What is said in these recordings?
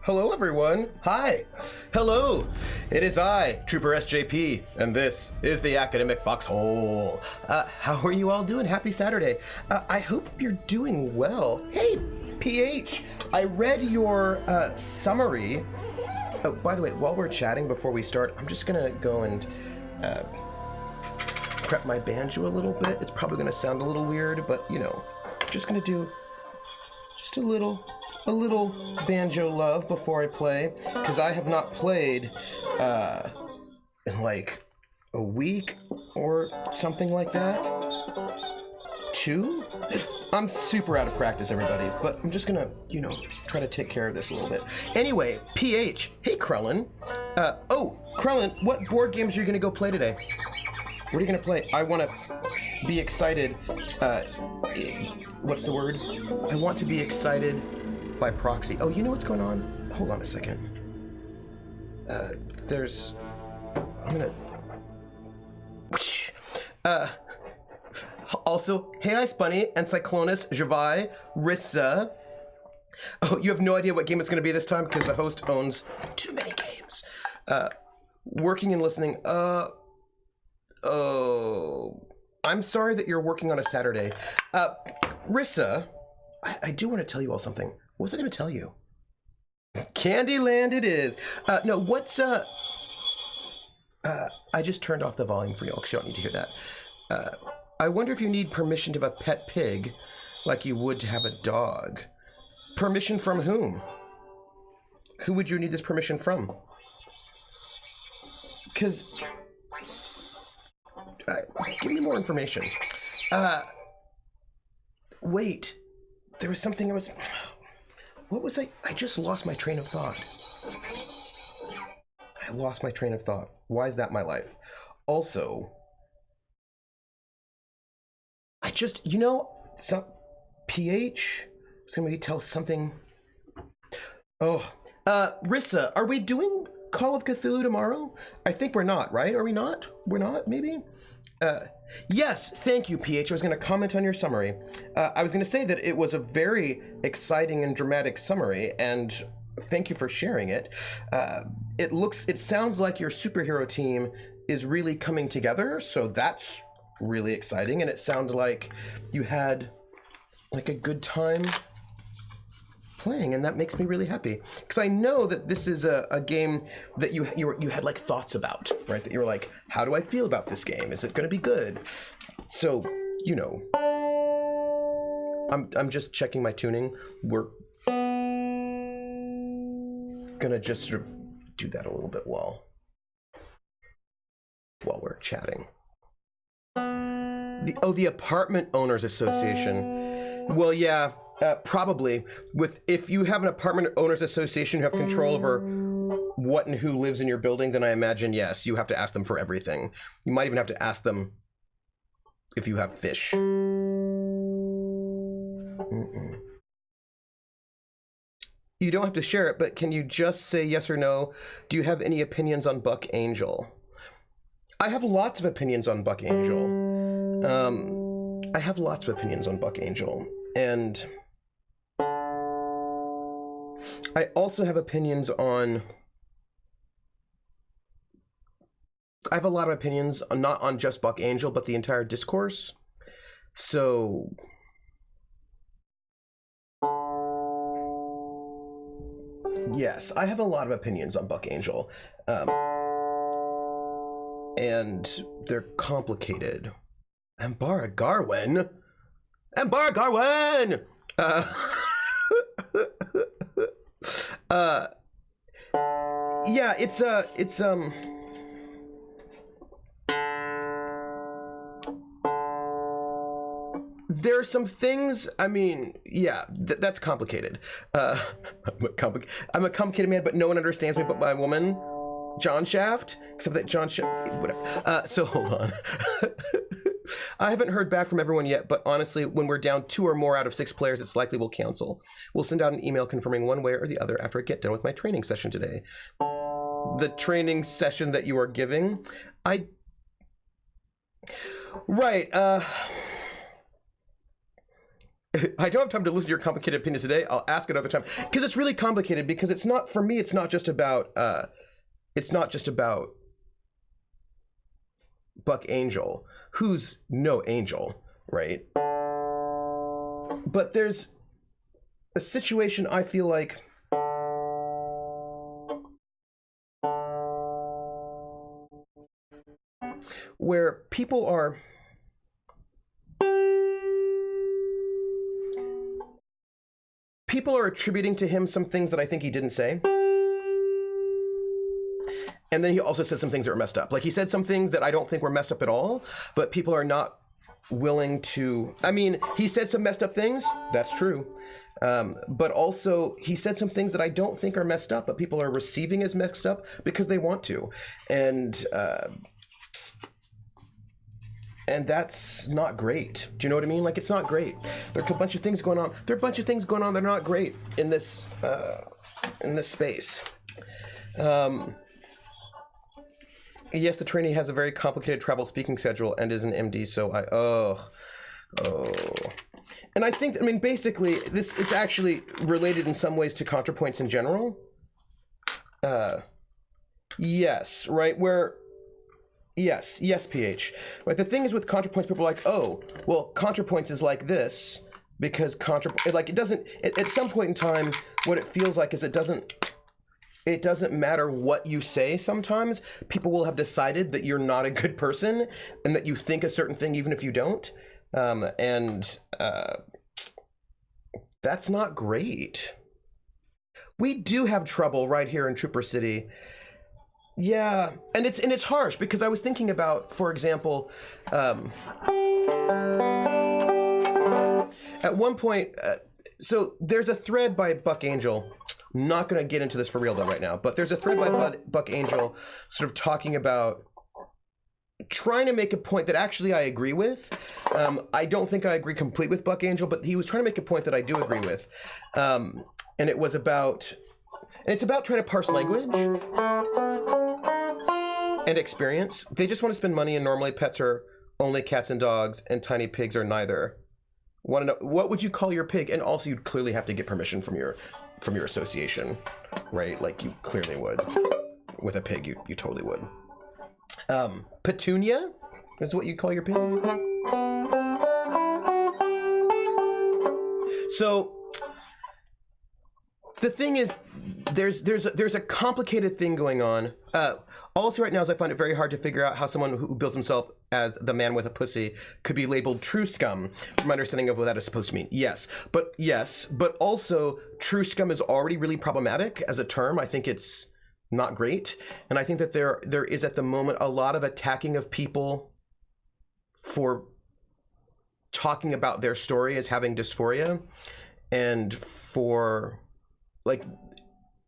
Hello, everyone. Hi. Hello. It is I, Trooper SJP, and this is the Academic Foxhole. How are you all doing? Happy Saturday. I hope you're doing well. Hey, PH, I read your summary. Oh, by the way, while we're chatting before we start, I'm just gonna go and prep my banjo a little bit. It's probably gonna sound a little weird, but you know, just gonna do just a little banjo love before I play, because I have not played in like a week or something like that. 2? I'm super out of practice, everybody, but I'm just gonna, you know, try to take care of this a little bit. Anyway, PH, hey Krellin. Oh, Krellin, what board games are you gonna go play today? What are you gonna play? I wanna be excited, what's the word? I want to be excited by proxy. Oh, you know what's going on? Hold on a second. I'm gonna... Also, hey Ice Bunny, and Cyclonus, Javai, Rissa. Oh, you have no idea what game it's gonna be this time because the host owns too many games. Working and listening, oh, I'm sorry that you're working on a Saturday. Rissa, I do want to tell you all something. What was I going to tell you? Candyland it is. No, what's, I just turned off the volume for you all because you don't need to hear that. I wonder if you need permission to have a pet pig like you would to have a dog. Permission from whom? Who would you need this permission from? Because... give me more information. Wait. There was something I was... What was I just lost my train of thought. I lost my train of thought. Why is that my life? Also, I just, you know, PH was gonna tell something. Oh, Rissa, are we doing Call of Cthulhu tomorrow? I think we're not, right? Are we not? We're not, maybe? Yes, thank you, PH. I was going to comment on your summary. I was going to say that it was a very exciting and dramatic summary, and thank you for sharing it. It sounds like your superhero team is really coming together, so that's really exciting, and it sounded like you had like a good time playing, and that makes me really happy because I know that this is a game that you had like thoughts about, right? That you were like, how do I feel about this game? Is it going to be good? So, you know, I'm just checking my tuning. We're gonna just sort of do that a little bit while we're chatting. The Apartment Owners Association. Well, yeah. Probably. If you have an apartment owners association who have control over what and who lives in your building, then I imagine, yes, you have to ask them for everything. You might even have to ask them if you have fish. You don't have to share it, but can you just say yes or no? Do you have any opinions on Buck Angel? I have lots of opinions on Buck Angel. And I also have opinions on... I have a lot of opinions, not on just Buck Angel, but the entire discourse. So... yes, I have a lot of opinions on Buck Angel. And they're complicated. Ambara Garwin? Yeah, it's there are some things, I mean, yeah, that's complicated. I'm a complicated man, but no one understands me but my woman, John Shaft, except that John Shaft, whatever. So hold on. I haven't heard back from everyone yet, but honestly, when we're down 2 or more out of 6 players, it's likely we'll cancel. We'll send out an email confirming one way or the other after I get done with my training session today. The training session that you are giving? Right, I don't have time to listen to your complicated opinions today. I'll ask another time, because it's really complicated. Because it's not, for me, it's not just about Buck Angel, who's no angel, right? But there's a situation I feel like where people are attributing to him some things that I think he didn't say. And then he also said some things that were messed up. Like, he said some things that I don't think were messed up at all, but people are not willing to... I mean, he said some messed up things. That's true. But also, he said some things that I don't think are messed up, but people are receiving as messed up because they want to. And that's not great. Do you know what I mean? Like, it's not great. There are a bunch of things going on. There are a bunch of things going on that are not great in this space. Yes, the trainee has a very complicated travel speaking schedule and is an MD, so And I think, I mean, basically, this is actually related in some ways to ContraPoints in general. Yes, right, where... Yes, PH. But the thing is with ContraPoints, people are like, oh, well, ContraPoints is like this because it doesn't, at some point in time, what it feels like is it doesn't matter what you say sometimes. People will have decided that you're not a good person and that you think a certain thing even if you don't. That's not great. We do have trouble right here in Trooper City. Yeah, and it's harsh because I was thinking about, for example, at one point, so there's a thread by Buck Angel. Not going to get into this for real though right now, but there's a thread by Buck Angel sort of talking about trying to make a point that actually I agree with. I don't think I agree completely with Buck Angel, but he was trying to make a point that I do agree with. And it's about trying to parse language and experience. They just want to spend money, and normally pets are only cats and dogs, and tiny pigs are neither. Want to know, what would you call your pig? And also, you'd clearly have to get permission from your association, right? Like, you clearly would. With a pig, you totally would. Petunia is what you'd call your pig. So the thing is, there's a complicated thing going on. Also right now is I find it very hard to figure out how someone who bills himself as the man with a pussy could be labeled true scum from my understanding of what that is supposed to mean. Yes, but also true scum is already really problematic as a term. I think it's not great. And I think that there is at the moment a lot of attacking of people for talking about their story as having dysphoria and for like,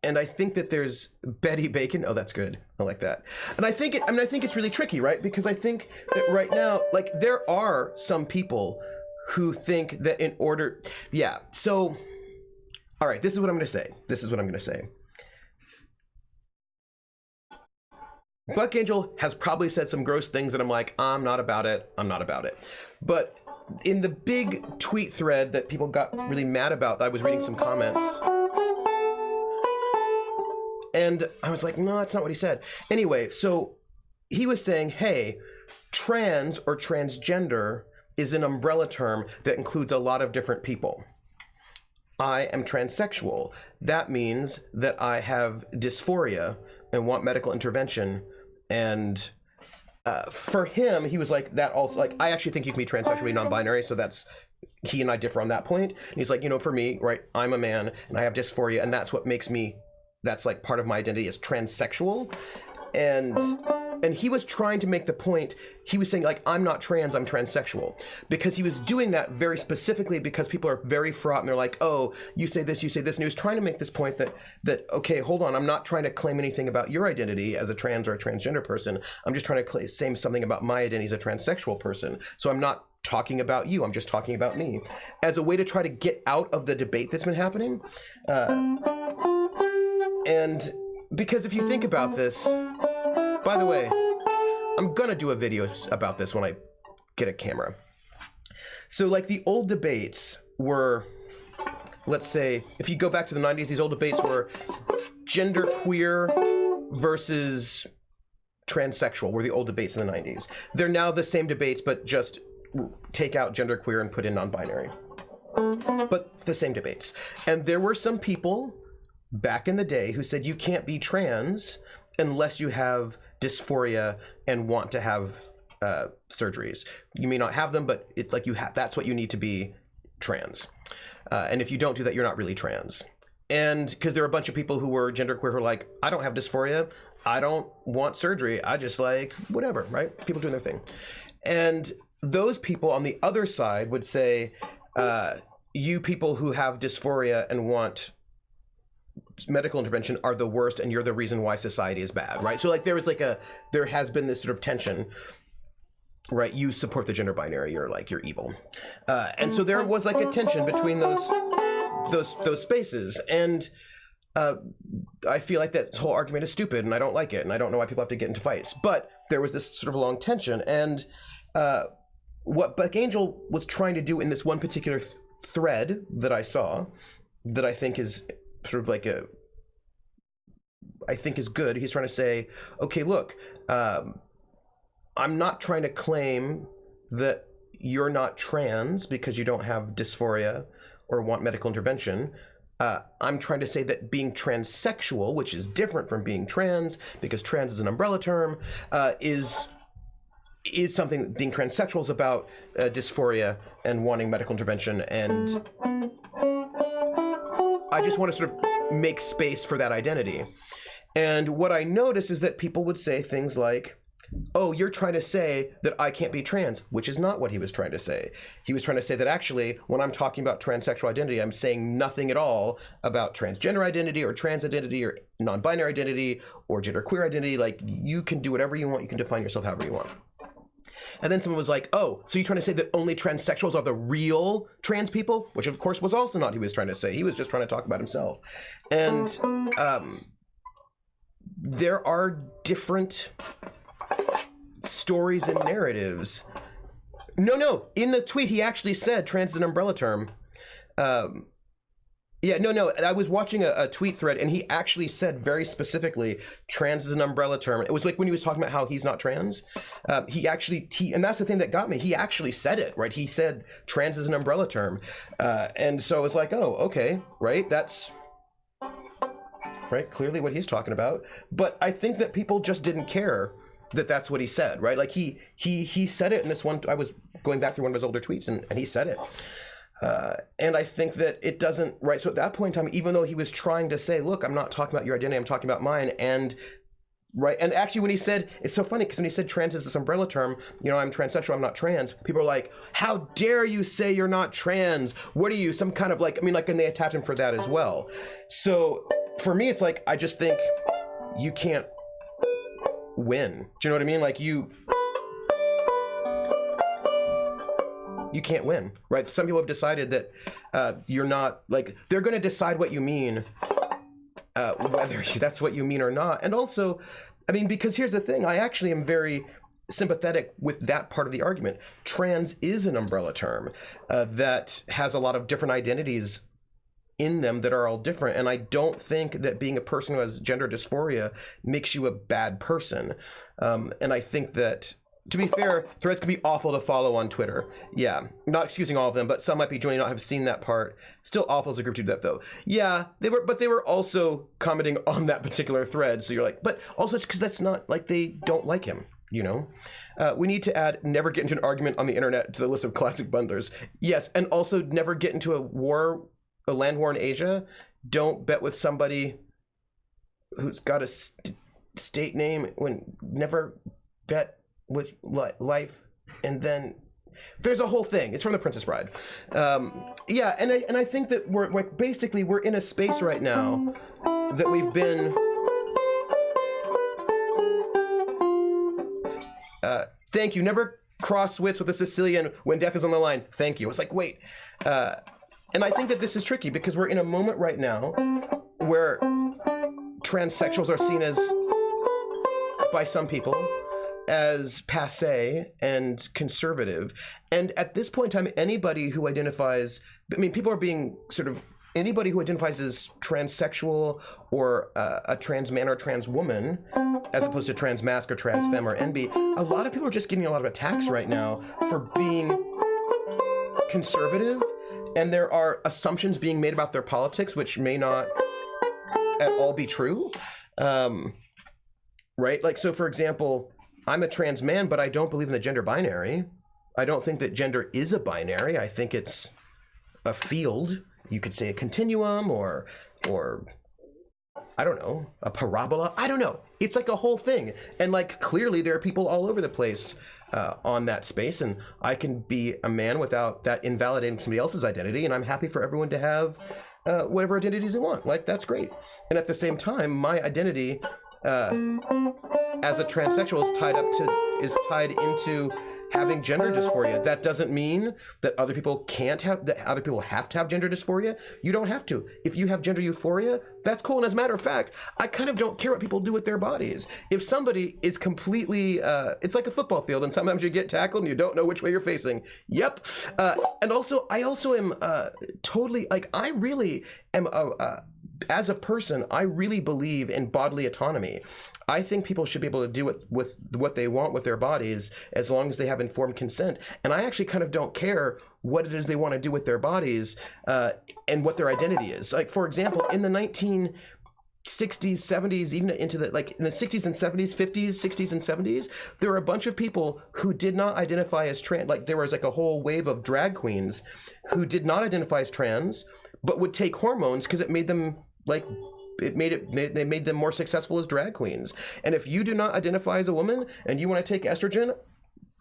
and I think that there's Betty Bacon. Oh, that's good. I like that. And I think it's really tricky, right? Because I think that right now, like, there are some people who think that in order, yeah. So, all right, this is what I'm going to say. Buck Angel has probably said some gross things that I'm like, I'm not about it. But in the big tweet thread that people got really mad about, I was reading some comments. And I was like, no, that's not what he said. Anyway, so he was saying, hey, trans or transgender is an umbrella term that includes a lot of different people. I am transsexual. That means that I have dysphoria and want medical intervention. And for him, he was like, that also, like, I actually think you can be transsexually non-binary, so that's, he and I differ on that point. And he's like, you know, for me, right, I'm a man and I have dysphoria, and that's what makes me, that's like part of my identity is transsexual. And he was trying to make the point, he was saying, like, I'm not trans, I'm transsexual. Because he was doing that very specifically because people are very fraught and they're like, oh, you say this. And he was trying to make this point that okay, hold on, I'm not trying to claim anything about your identity as a trans or a transgender person. I'm just trying to say something about my identity as a transsexual person. So I'm not talking about you, I'm just talking about me. As a way to try to get out of the debate that's been happening. And because if you think about this, by the way, I'm gonna do a video about this when I get a camera. So like the old debates were, let's say, if you go back to the 90s, these old debates were genderqueer versus transsexual were the old debates in the 90s. They're now the same debates, but just take out genderqueer and put in non-binary. But it's the same debates. And there were some people back in the day who said you can't be trans unless you have dysphoria and want to have surgeries. You may not have them, but it's like you have, that's what you need to be trans. And if you don't do that, you're not really trans. And because there are a bunch of people who were genderqueer who are like, I don't have dysphoria, I don't want surgery, I just like whatever, right? People doing their thing. And those people on the other side would say, you people who have dysphoria and want medical intervention are the worst, and you're the reason why society is bad, right? So like there has been this sort of tension, right? You support the gender binary, you're evil. And so there was like a tension between those spaces. And I feel like that whole argument is stupid and I don't like it. And I don't know why people have to get into fights, but there was this sort of long tension. And what Buck Angel was trying to do in this one particular thread that I saw, that I think is sort of like I think is good. He's trying to say, okay, look, I'm not trying to claim that you're not trans because you don't have dysphoria or want medical intervention. I'm trying to say that being transsexual, which is different from being trans, because trans is an umbrella term, is something that being transsexual is about dysphoria and wanting medical intervention. And I just want to sort of make space for that identity. And what I notice is that people would say things like, oh, you're trying to say that I can't be trans, which is not what he was trying to say. He was trying to say that actually, when I'm talking about transsexual identity, I'm saying nothing at all about transgender identity or trans identity or non-binary identity or genderqueer identity. Like, you can do whatever you want. You can define yourself however you want. And then someone was like, oh, so you're trying to say that only transsexuals are the real trans people? Which, of course, was also not what he was trying to say. He was just trying to talk about himself. And there are different stories and narratives. No, in the tweet, he actually said trans is an umbrella term. I was watching a tweet thread, and he actually said very specifically, trans is an umbrella term. It was like when he was talking about how he's not trans. And that's the thing that got me. He actually said it, right? He said trans is an umbrella term. And so it's like, oh, okay, right? That's right, clearly what he's talking about. But I think that people just didn't care that that's what he said, right? Like he said it in this one. I was going back through one of his older tweets, and he said it. And I think that it doesn't, right? So at that point in time, even though he was trying to say, look, I'm not talking about your identity, I'm talking about mine. And right. And actually when he said, it's so funny because when he said trans is this umbrella term, I'm transsexual, I'm not trans. People are like, how dare you say you're not trans? What are you, some kind of and they attack him for that as well. So for me, it's like, I just think you can't win. Do you know what I mean? Like you can't win, right? Some people have decided that you're not, like, they're going to decide what you mean, whether that's what you mean or not. And also, I mean, because here's the thing, I actually am very sympathetic with that part of the argument. Trans is an umbrella term that has a lot of different identities in them that are all different. And I don't think that being a person who has gender dysphoria makes you a bad person. And I think that, to be fair, threads can be awful to follow on Twitter. Yeah, not excusing all of them, but some might be joining, not have seen that part. Still awful as a group to do that, though. Yeah, they were also commenting on that particular thread. So you're like, but also it's because that's not, like, they don't like him, We need to add never get into an argument on the internet to the list of classic bundlers. Yes, and also never get into a land war in Asia. Don't bet with somebody who's got a state name. Never bet with life. And then there's a whole thing. It's from The Princess Bride. Yeah, and I think that we're in a space right now that we've been. Thank you. Never cross wits with a Sicilian when death is on the line. Thank you. It's like, wait. And I think that this is tricky because we're in a moment right now where transsexuals are seen as, by some people, as passe and conservative. And at this point in time, anybody who identifies, I mean, people are being sort of, anybody who identifies as transsexual or a trans man or trans woman, as opposed to trans masc or trans femme or NB, a lot of people are just getting a lot of attacks right now for being conservative. And there are assumptions being made about their politics, which may not at all be true. Right? Like, so for example, I'm a trans man, but I don't believe in the gender binary. I don't think that gender is a binary. I think it's a field. You could say a continuum or I don't know, a parabola. I don't know. It's like a whole thing. And like, clearly there are people all over the place on that space. And I can be a man without that invalidating somebody else's identity. And I'm happy for everyone to have whatever identities they want. Like, that's great. And at the same time, my identity as a transsexual is tied into having gender dysphoria. That doesn't mean that other people can't have, that other people have to have gender dysphoria. You don't have to. If you have gender euphoria, that's cool. And as a matter of fact, I kind of don't care what people do with their bodies. If somebody is completely, it's like a football field, and sometimes you get tackled and you don't know which way you're facing. Yep. And also, I also am totally, like, I really am as a person, I really believe in bodily autonomy. I think people should be able to do it with what they want with their bodies as long as they have informed consent. And I actually kind of don't care what it is they want to do with their bodies and what their identity is. Like, for example, in the 1960s, 70s, even into the, like, in the 60s and 70s, 50s, 60s and 70s, there were a bunch of people who did not identify as trans. Like, there was like a whole wave of drag queens who did not identify as trans, but would take hormones because it made them, like, they made them more successful as drag queens. And if you do not identify as a woman and you want to take estrogen,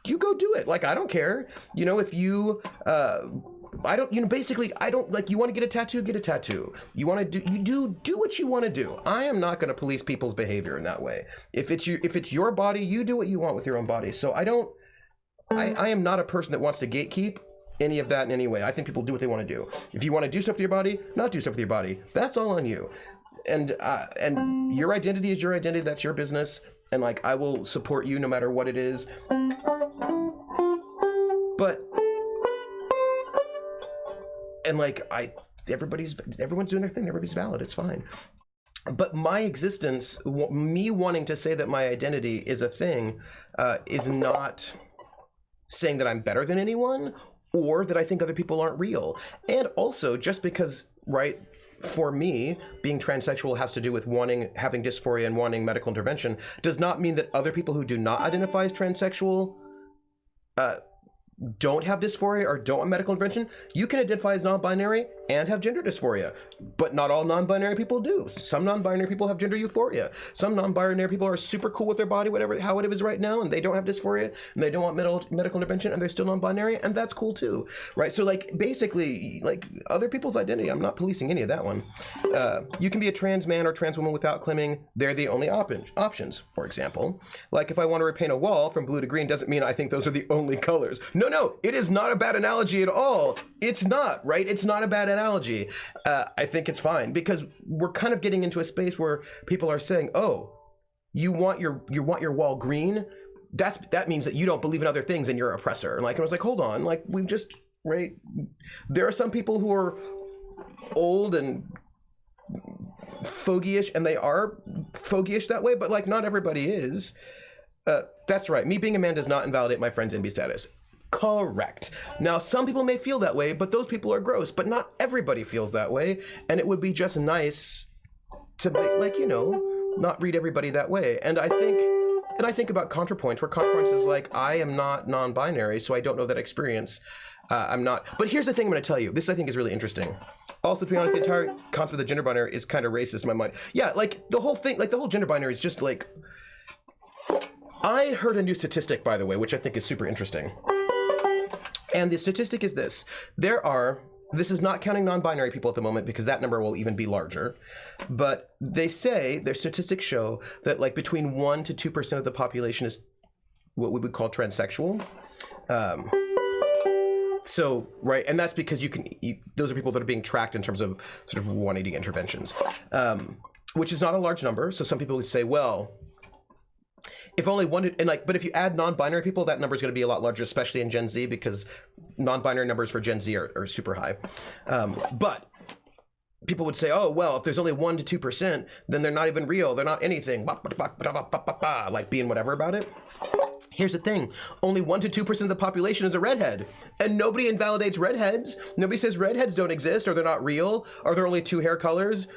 you go do it. Like, I don't care. You know, if you, I don't, you know, basically, I don't, like, you want to get a tattoo, get a tattoo. You want to do what you want to do. I am not going to police people's behavior in that way. If it's your body, you do what you want with your own body. So I am not a person that wants to gatekeep any of that in any way. I think people do what they want to do. If you want to do stuff with your body, not do stuff with your body. That's all on you. And your identity is your identity. That's your business. And like, I will support you no matter what it is. But, and like, everyone's doing their thing. Everybody's valid. It's fine. But my existence, me wanting to say that my identity is a thing, is not saying that I'm better than anyone or that I think other people aren't real. And also, just because, right, for me, being transsexual has to do with having dysphoria and wanting medical intervention, does not mean that other people who do not identify as transsexual don't have dysphoria or don't want medical intervention. You can identify as non-binary and have gender dysphoria, but not all non-binary people do. Some non-binary people have gender euphoria. Some non-binary people are super cool with their body, whatever, how it is right now, and they don't have dysphoria and they don't want medical intervention and they're still non-binary, and that's cool too, right? So like, basically, like, other people's identity, I'm not policing any of that one. You can be a trans man or trans woman without claiming they're the only options, for example. Like, if I want to repaint a wall from blue to green doesn't mean I think those are the only colors. No, it is not a bad analogy at all. It's not, right? It's not a bad analogy. I think it's fine because we're kind of getting into a space where people are saying, oh, you want your wall green? That means that you don't believe in other things and you're an oppressor. Like, I was like, hold on, like, we've just, right? There are some people who are old and fogyish, and they are fogyish that way, but like, not everybody is. That's right. Me being a man does not invalidate my friend's NB status. Correct. Now, some people may feel that way, but those people are gross, but not everybody feels that way. And it would be just nice to make, like, you know, not read everybody that way. And I think about ContraPoints, where ContraPoints is like, I am not non-binary, so I don't know that experience. I'm not. But here's the thing I'm going to tell you. This, I think, is really interesting. Also, to be honest, the entire concept of the gender binary is kind of racist in my mind. Yeah, like, the whole thing, like, the whole gender binary is just like... I heard a new statistic, by the way, which I think is super interesting. And the statistic is this. This is not counting non-binary people at the moment because that number will even be larger. But they say, their statistics show that like between 1 to 2% of the population is what we would call transsexual. So, right, and that's because those are people that are being tracked in terms of sort of 180 interventions, which is not a large number. So some people would say, well, if only one, and like, but if you add non-binary people, that number is going to be a lot larger, especially in Gen Z, because non-binary numbers for Gen Z are super high. But people would say, oh, well, if there's only 1 to 2%, then they're not even real. They're not anything. Like being whatever about it. Here's the thing. Only 1 to 2% of the population is a redhead. And nobody invalidates redheads. Nobody says redheads don't exist, or they're not real, or they're only 2 hair colors,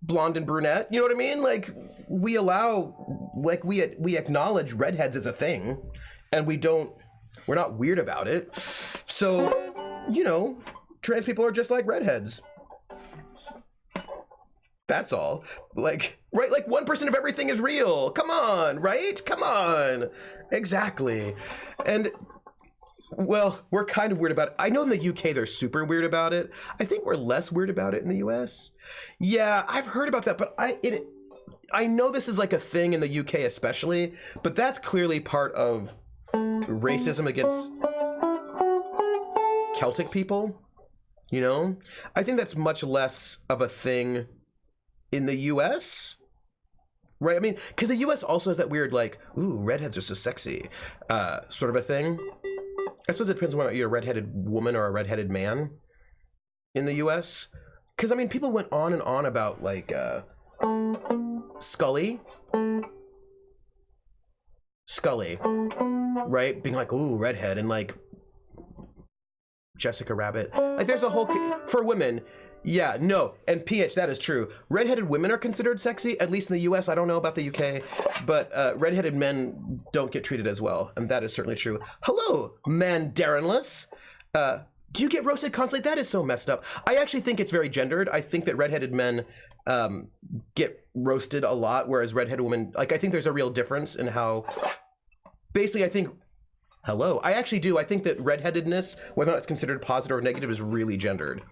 blonde and brunette. You know what I mean? Like, we allow, like, we acknowledge redheads as a thing, and we're not weird about it. So, you know, trans people are just like redheads. That's all. Like, right? Like 1% of everything is real. Come on, right? Come on. Exactly. And, well, we're kind of weird about it. I know in the UK they're super weird about it. I think we're less weird about it in the US. Yeah, I've heard about that, but I know this is like a thing in the UK especially, but that's clearly part of racism against Celtic people, you know? I think that's much less of a thing in the US, right? I mean, because the US also has that weird, like, ooh, redheads are so sexy, sort of a thing. I suppose it depends on whether you're a redheaded woman or a redheaded man in the US. Because, I mean, people went on and on about, like, Scully, right? Being like, ooh, redhead, and, like, Jessica Rabbit. Like, there's a whole, for women, yeah, no, and PH, that is true. Redheaded women are considered sexy, at least in the US. I don't know about the UK, but redheaded men don't get treated as well, and that is certainly true. Hello, Mandarinless. Do you get roasted constantly? That is so messed up. I actually think it's very gendered. I think that redheaded men get roasted a lot, whereas redheaded women, like, I think there's a real difference in how, basically, I think, hello, I actually do. I think that redheadedness, whether or not it's considered positive or negative, is really gendered.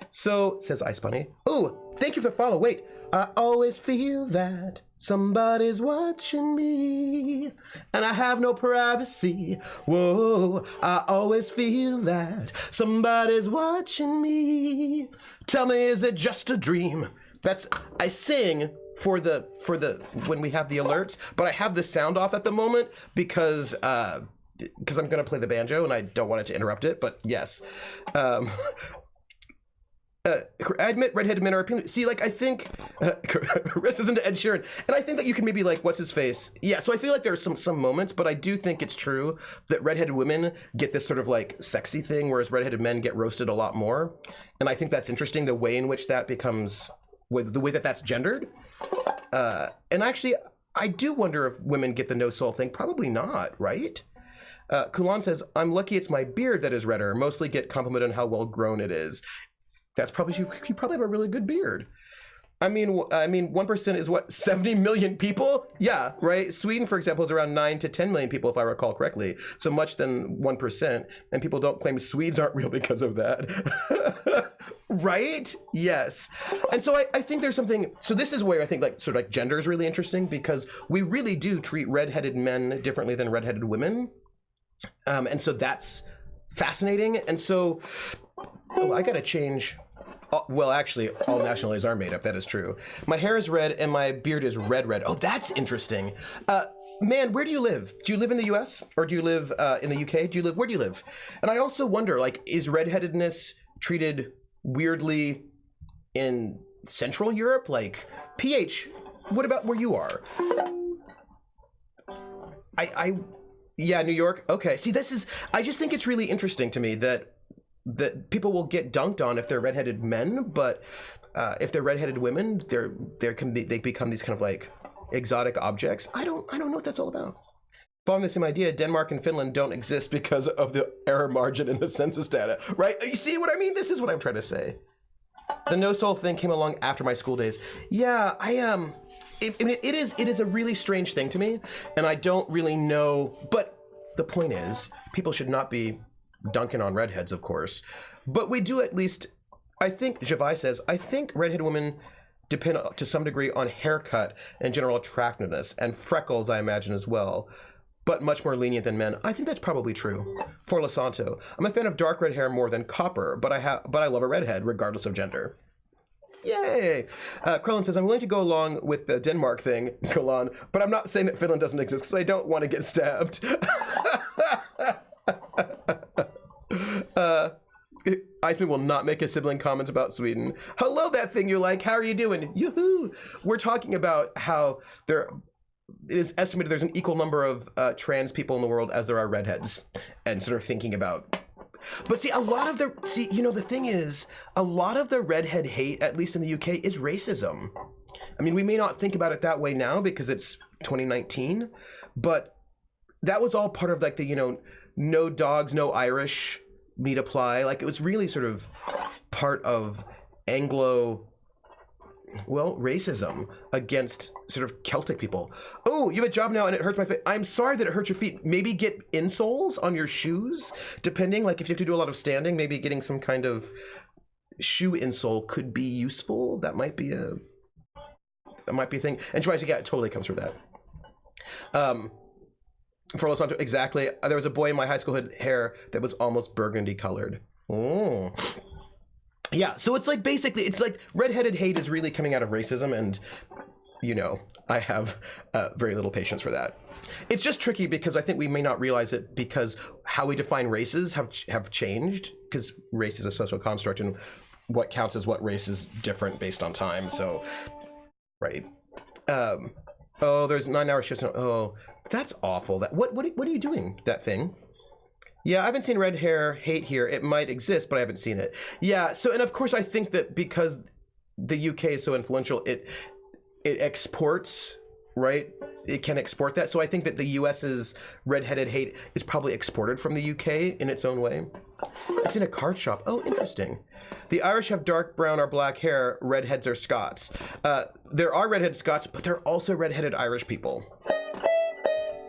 So, says Ice Bunny. Oh, thank you for the follow. Wait, I always feel that somebody's watching me, and I have no privacy. Whoa, I always feel that somebody's watching me. Tell me, is it just a dream? I sing for the when we have the alerts, but I have the sound off at the moment because I'm gonna play the banjo and I don't want it to interrupt it. But yes. I admit redheaded men are appealing. See, like, I think Riss is into Ed Sheeran, and I think that you can maybe, like, what's his face? Yeah, so I feel like there are some moments, but I do think it's true that redheaded women get this sort of, like, sexy thing, whereas redheaded men get roasted a lot more. And I think that's interesting, the way in which that becomes, the way that that's gendered. And actually, I do wonder if women get the no soul thing. Probably not, right? Kulan says, I'm lucky it's my beard that is redder. Mostly get complimented on how well grown it is. That's probably true. You probably have a really good beard. I mean, 1% is what, 70 million people? Yeah, right? Sweden, for example, is around 9 to 10 million people, if I recall correctly. So much than 1%. And people don't claim Swedes aren't real because of that. Right? Yes. And so I think there's something, so this is where I think, like, sort of like gender is really interesting, because we really do treat redheaded men differently than redheaded women. And so that's fascinating. And so, oh, I gotta change. Well, actually, all nationalities are made up. That is true. My hair is red and my beard is red. Oh, that's interesting. Man, where do you live? Do you live in the US or do you live in the UK? Where do you live? And I also wonder, like, is redheadedness treated weirdly in Central Europe? Like, PH, what about where you are? Yeah, New York. Okay. See, I just think it's really interesting to me that people will get dunked on if they're redheaded men, but if they're redheaded women, they become these kind of, like, exotic objects. I don't know what that's all about. Following the same idea, Denmark and Finland don't exist because of the error margin in the census data, right? You see what I mean? This is what I'm trying to say. The no soul thing came along after my school days. Yeah, it is a really strange thing to me, and I don't really know. But the point is, people should not be dunking on redheads, of course, but we do at least. I think Javai says, I think redheaded women depend to some degree on haircut and general attractiveness, and freckles, I imagine, as well, but much more lenient than men. I think that's probably true. For Lasanto, I'm a fan of dark red hair more than copper, but I love a redhead regardless of gender. Yay! Krellin says, I'm willing to go along with the Denmark thing, Golan, but I'm not saying that Finland doesn't exist because I don't want to get stabbed. Iceman will not make a sibling comment about Sweden. Hello, that thing you like. How are you doing? Yoo-hoo! We're talking about how it is estimated there's an equal number of trans people in the world as there are redheads, and sort of thinking about. But see, the thing is, a lot of the redhead hate, at least in the UK, is racism. I mean, we may not think about it that way now because it's 2019, but that was all part of like the, no dogs, no Irish need apply. Like, it was really sort of part of racism against sort of Celtic people. Oh, you have a job now and it hurts my feet. I'm sorry that it hurts your feet. Maybe get insoles on your shoes, depending, like if you have to do a lot of standing, maybe getting some kind of shoe insole could be useful. That might be a thing. And tries to get, it totally comes from that. For Los Santos, exactly. There was a boy in my high school who had hair that was almost burgundy colored. Oh. Yeah, so it's like basically, it's like redheaded hate is really coming out of racism, and I have very little patience for that. It's just tricky because I think we may not realize it because how we define races have changed, because race is a social construct and what counts as what race is different based on time. So, right. There's 9-hour shifts. Oh, that's awful. What are you doing? That thing? Yeah, I haven't seen red hair hate here. It might exist, but I haven't seen it. Yeah, so, and of course I think that because the UK is so influential, it exports, right? It can export that. So I think that the US's redheaded hate is probably exported from the UK in its own way. It's in a card shop. Oh, interesting. The Irish have dark brown or black hair. Redheads are Scots. There are redheaded Scots, but there are also redheaded Irish people.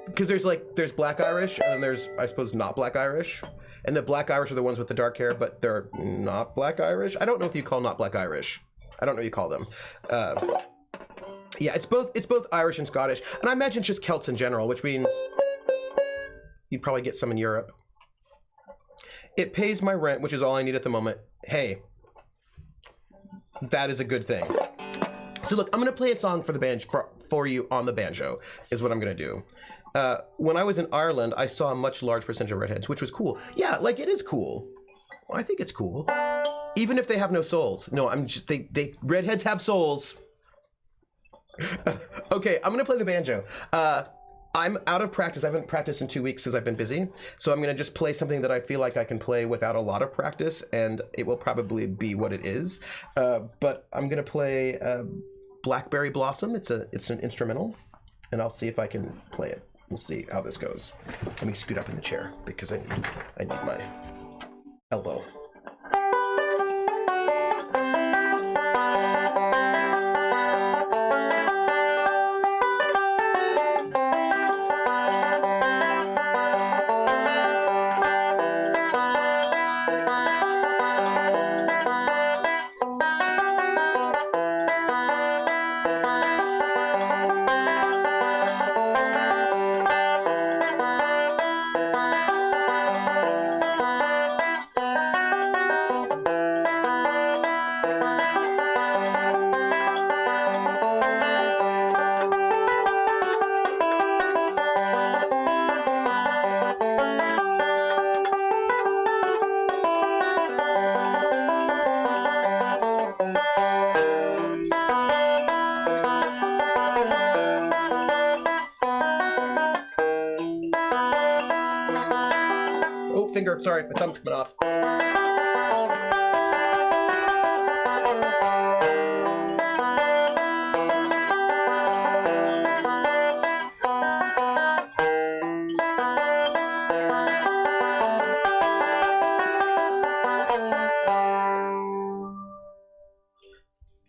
Because there's black Irish, and then there's, I suppose, not black Irish. And the black Irish are the ones with the dark hair, but they're not black Irish. I don't know if you call not black Irish. I don't know what you call them. Yeah, it's both Irish and Scottish. And I imagine it's just Celts in general, which means you'd probably get some in Europe. It pays my rent, which is all I need at the moment. Hey, that is a good thing. So look, I'm going to play a song for the band for you on the banjo, is what I'm going to do. When I was in Ireland, I saw a much large percentage of redheads, which was cool. Yeah, like, it is cool. Well, I think it's cool. Even if they have no souls. No, redheads have souls. Okay, I'm gonna play the banjo. I'm out of practice. I haven't practiced in 2 weeks because I've been busy. So I'm gonna just play something that I feel like I can play without a lot of practice, and it will probably be what it is. But I'm gonna play Blackberry Blossom. It's an instrumental, and I'll see if I can play it. We'll see how this goes. Let me scoot up in the chair because I need my elbow. Sorry, my thumb's coming off.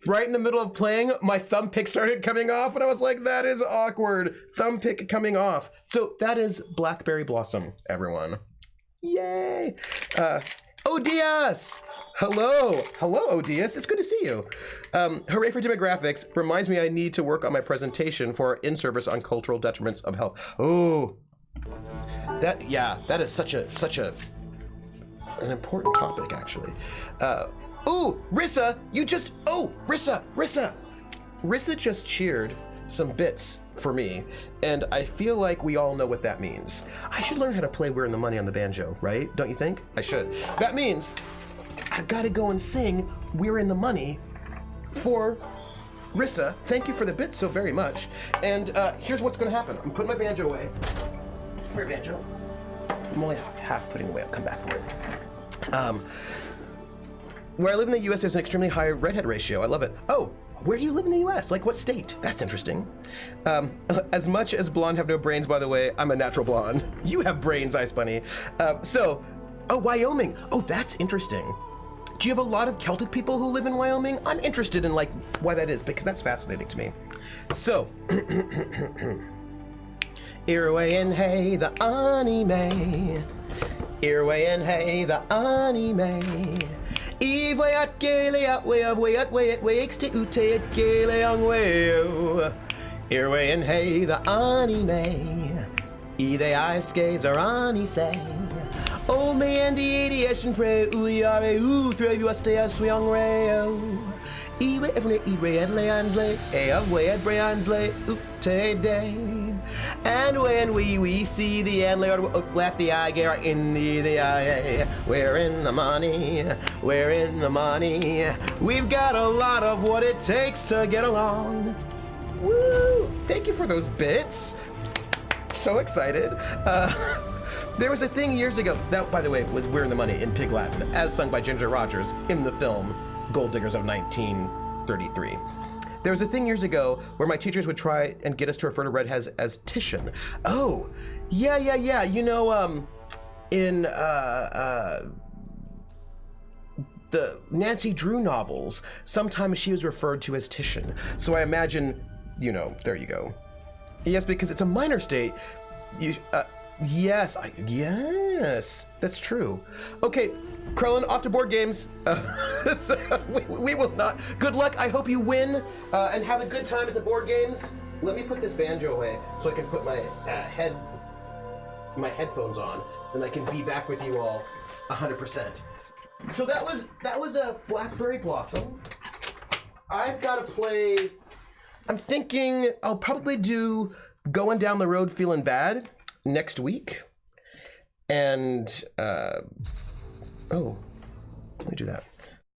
Right in the middle of playing, my thumb pick started coming off, and I was like, that is awkward. Thumb pick coming off. So that is Blackberry Blossom, everyone. Yay! Odias! Hello, Odias. It's good to see you. Hooray for demographics. Reminds me I need to work on my presentation for our in-service on cultural detriments of health. Oh, that is such an important topic, actually. Ooh, Rissa, you just, oh, Rissa. Rissa just cheered some bits for me, and I feel like we all know what that means. I should learn how to play We're in the Money on the banjo, right? Don't you think? I should. That means I've got to go and sing We're in the Money for Rissa. Thank you for the bits so very much. And here's what's going to happen. I'm putting my banjo away. Come here, banjo. I'm only half putting away. I'll come back for it. Where I live in the U.S., there's an extremely high redhead ratio. I love it. Oh, where do you live in the U.S.? Like what state? That's interesting. As much as blonde have no brains, by the way, I'm a natural blonde. You have brains, Ice Bunny. Oh, Wyoming. Oh, that's interesting. Do you have a lot of Celtic people who live in Wyoming? I'm interested in like why that is, because that's fascinating to me. So, Irway and hey, the anime. Irway and hey, the anime. Eve way at gale at way of way at wakes to ute at gale on way. Irway and hey, the anime. E they ice gaze or ani say. Oh me and the adiation pray uyare throw you a stay at swing rayo. Ewe every red lands lay, way at Brian's lay, day. And when we see the end layer left the eye gear in the eye, we're in the money, we're in the money. We've got a lot of what it takes to get along. Woo! Thank you for those bits. So excited. There was a thing years ago, that by the way was We're in the Money in Pig Latin, as sung by Ginger Rogers in the film Gold Diggers of 1933. There was a thing years ago where my teachers would try and get us to refer to redheads as Titian. Oh, yeah. You know, in the Nancy Drew novels, sometimes she was referred to as Titian. So I imagine, you know, there you go. Yes, because it's a minor state. Yes, that's true. Okay, Krellin, off to board games. So we will not. Good luck. I hope you win and have a good time at the board games. Let me put this banjo away so I can put my headphones on, and I can be back with you all 100%. So that was a Blackberry Blossom. I've got to play. I'm thinking I'll probably do Going Down the Road Feeling Bad next week. And, oh, let me do that.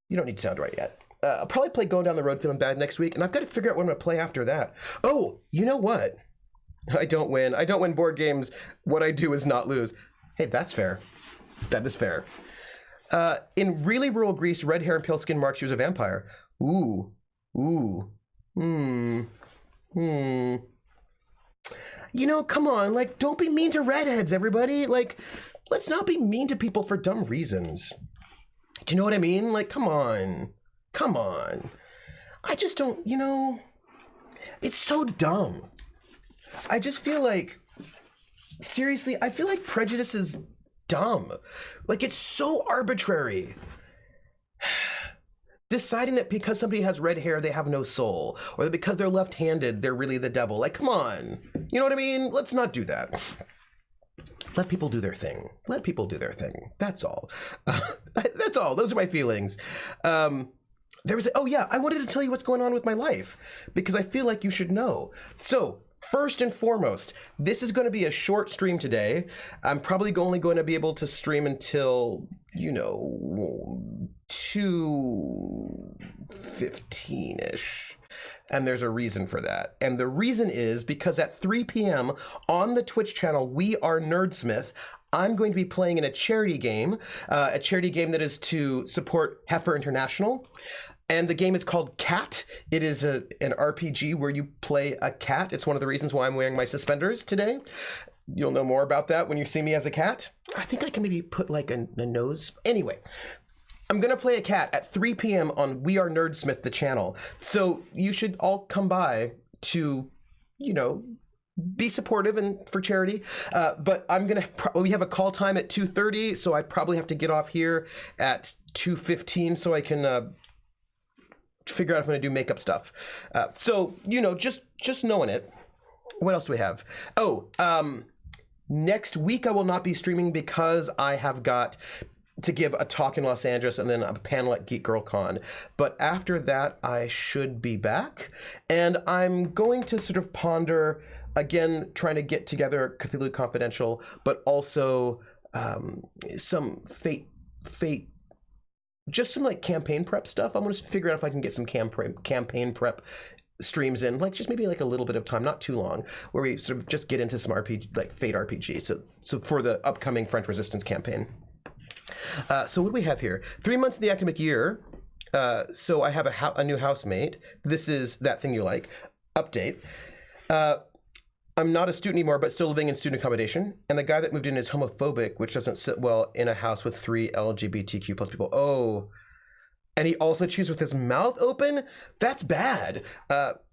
You don't need to sound right yet. I'll probably play Going Down the Road Feeling Bad next week, and I've got to figure out what I'm going to play after that. Oh, you know what? I don't win board games. What I do is not lose. Hey, that's fair. That is fair. In really rural Greece, red hair and pale skin marks you as a vampire. Ooh. You know, come on, like, don't be mean to redheads, everybody. Like, let's not be mean to people for dumb reasons. Do you know what I mean? Like, come on. I just don't, you know, it's so dumb. I just feel like, seriously, I feel like prejudice is dumb. Like, it's so arbitrary. Deciding that because somebody has red hair, they have no soul, or that because they're left-handed, they're really the devil. Like, come on. You know what I mean? Let's not do that. Let people do their thing. That's all. That's all. Those are my feelings. I wanted to tell you what's going on with my life, because I feel like you should know. So, first and foremost, this is going to be a short stream today. I'm probably only going to be able to stream until, 2:15-ish. And there's a reason for that. And the reason is because at 3 p.m. on the Twitch channel, We Are Nerdsmith, I'm going to be playing in a charity game that is to support Heifer International. And the game is called Cat. It is an RPG where you play a cat. It's one of the reasons why I'm wearing my suspenders today. You'll know more about that when you see me as a cat. I think I can maybe put like a nose. Anyway, I'm going to play a cat at 3 p.m. on We Are Nerdsmith, the channel. So you should all come by to, be supportive and for charity. But we have a call time at 2:30, so I probably have to get off here at 2:15 so I can figure out if I'm going to do makeup stuff. So, just knowing it. What else do we have? Next week I will not be streaming because I have got to give a talk in Los Angeles and then a panel at Geek Girl Con. But after that, I should be back. And I'm going to sort of ponder, again, trying to get together Cthulhu Confidential, but also some Fate, just some like campaign prep stuff. I'm going to figure out if I can get some campaign prep streams in, like just maybe like a little bit of time, not too long, where we sort of just get into some RPG, like Fate RPG. So for the upcoming French Resistance campaign. So what do we have here? 3 months in the academic year. So I have a new housemate. This is That Thing You Like. Update. I'm not a student anymore, but still living in student accommodation. And the guy that moved in is homophobic, which doesn't sit well in a house with 3 LGBTQ plus people. Oh. And he also chews with his mouth open? That's bad.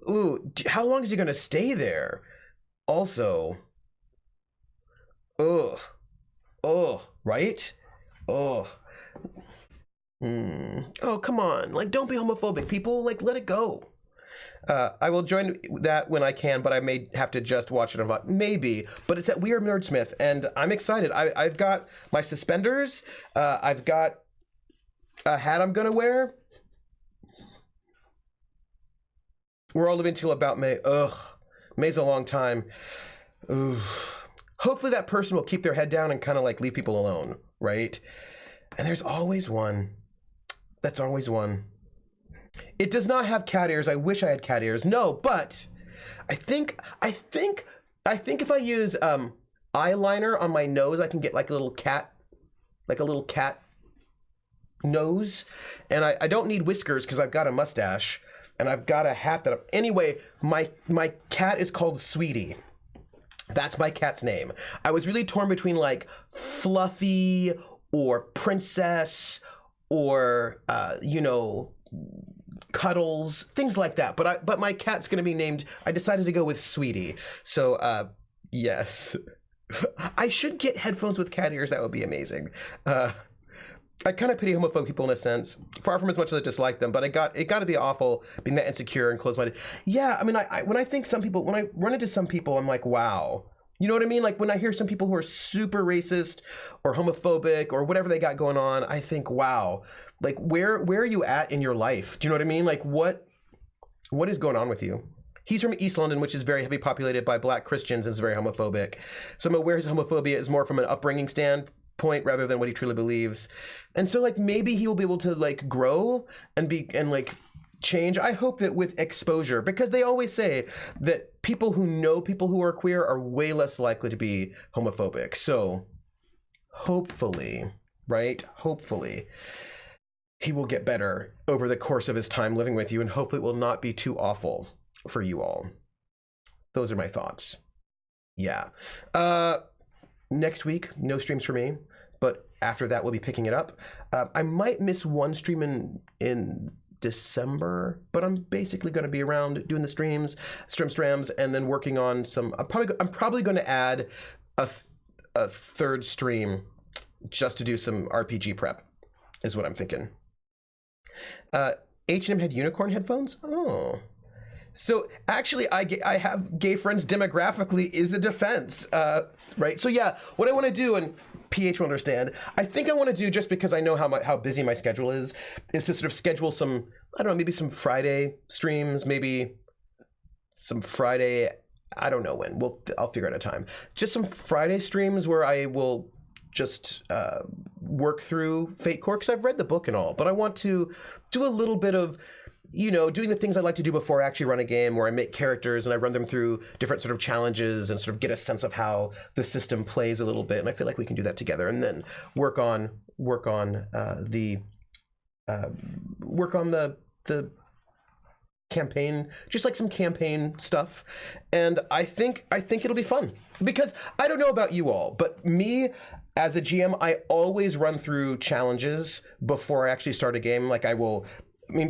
Ooh, how long is he going to stay there? Also. Ugh. Oh, right? Oh. Oh, come on. Like, don't be homophobic, people. Like, let it go. I will join that when I can, but I may have to just watch it on maybe. But it's at We Are Nerdsmith, and I'm excited. I've got my suspenders. I've got a hat I'm gonna wear. We're all living till about May. Ugh. May's a long time. Ooh. Hopefully that person will keep their head down and kind of like leave people alone, right? And there's always one. That's always one. It does not have cat ears. I wish I had cat ears. No, but I think if I use eyeliner on my nose, I can get like a little cat nose. And I don't need whiskers because I've got a mustache and I've got a hat that anyway, my cat is called Sweetie. That's my cat's name. I was really torn between like Fluffy or Princess or Cuddles, things like that. But my cat's gonna be named. I decided to go with Sweetie. So yes, I should get headphones with cat ears. That would be amazing. I kind of pity homophobic people in a sense, far from as much as I dislike them. But it got to be awful being that insecure and closed-minded. Yeah, I mean, when I run into some people, I'm like, wow. You know what I mean? Like when I hear some people who are super racist or homophobic or whatever they got going on, I think, wow, like where are you at in your life? Do you know what I mean? Like what is going on with you? He's from East London, which is very heavily populated by Black Christians and is very homophobic. So I'm aware his homophobia is more from an upbringing standpoint rather than what he truly believes. And so like maybe he will be able to like grow and like change. I hope that with exposure, because they always say that people who know people who are queer are way less likely to be homophobic. So hopefully, right? Hopefully he will get better over the course of his time living with you, and hopefully it will not be too awful for you all. Those are my thoughts. Yeah. Next week, no streams for me, but after that we'll be picking it up. I might miss one stream in December, but I'm basically going to be around doing the strams, and then working on some. I'm probably going to add a third stream just to do some RPG prep, is what I'm thinking. H&M had unicorn headphones. Oh, so actually, I have gay friends demographically is a defense, right? So yeah, what I want to do, and PH will understand, I think I want to do, just because I know how busy my schedule is to sort of schedule some, I don't know, maybe some Friday streams, maybe some Friday, I don't know when, I'll figure out a time. Just some Friday streams where I will just work through Fate Core, because I've read the book and all, but I want to do a little bit of, doing the things I like to do before I actually run a game, where I make characters and I run them through different sort of challenges and sort of get a sense of how the system plays a little bit. And I feel like we can do that together, and then work on the campaign, just like some campaign stuff. And I think it'll be fun, because I don't know about you all, but me as a GM, I always run through challenges before I actually start a game. Like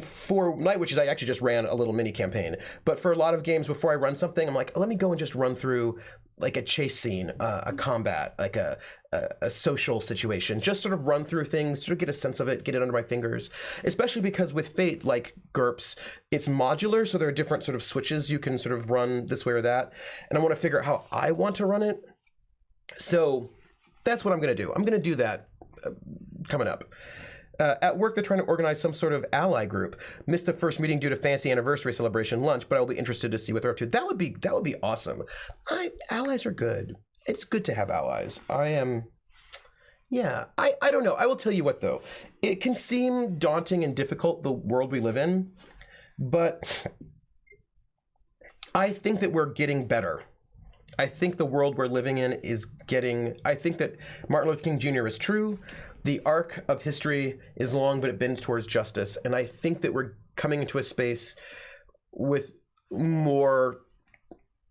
for Night Witches, I actually just ran a little mini campaign. But for a lot of games, before I run something, I'm like, let me go and just run through like a chase scene, a combat, like a social situation. Just sort of run through things, sort of get a sense of it, get it under my fingers. Especially because with Fate, like GURPS, it's modular, so there are different sort of switches you can sort of run this way or that. And I want to figure out how I want to run it. So that's what I'm going to do. I'm going to do that coming up. At work, they're trying to organize some sort of ally group. Missed the first meeting due to fancy anniversary celebration lunch, but I'll be interested to see what they're up to. That would be awesome. Allies are good. It's good to have allies. Yeah, I don't know. I will tell you what, though. It can seem daunting and difficult, the world we live in, but I think that we're getting better. I think the world we're living in is getting... I think that Martin Luther King Jr. is true. The arc of history is long, but it bends towards justice. And I think that we're coming into a space with more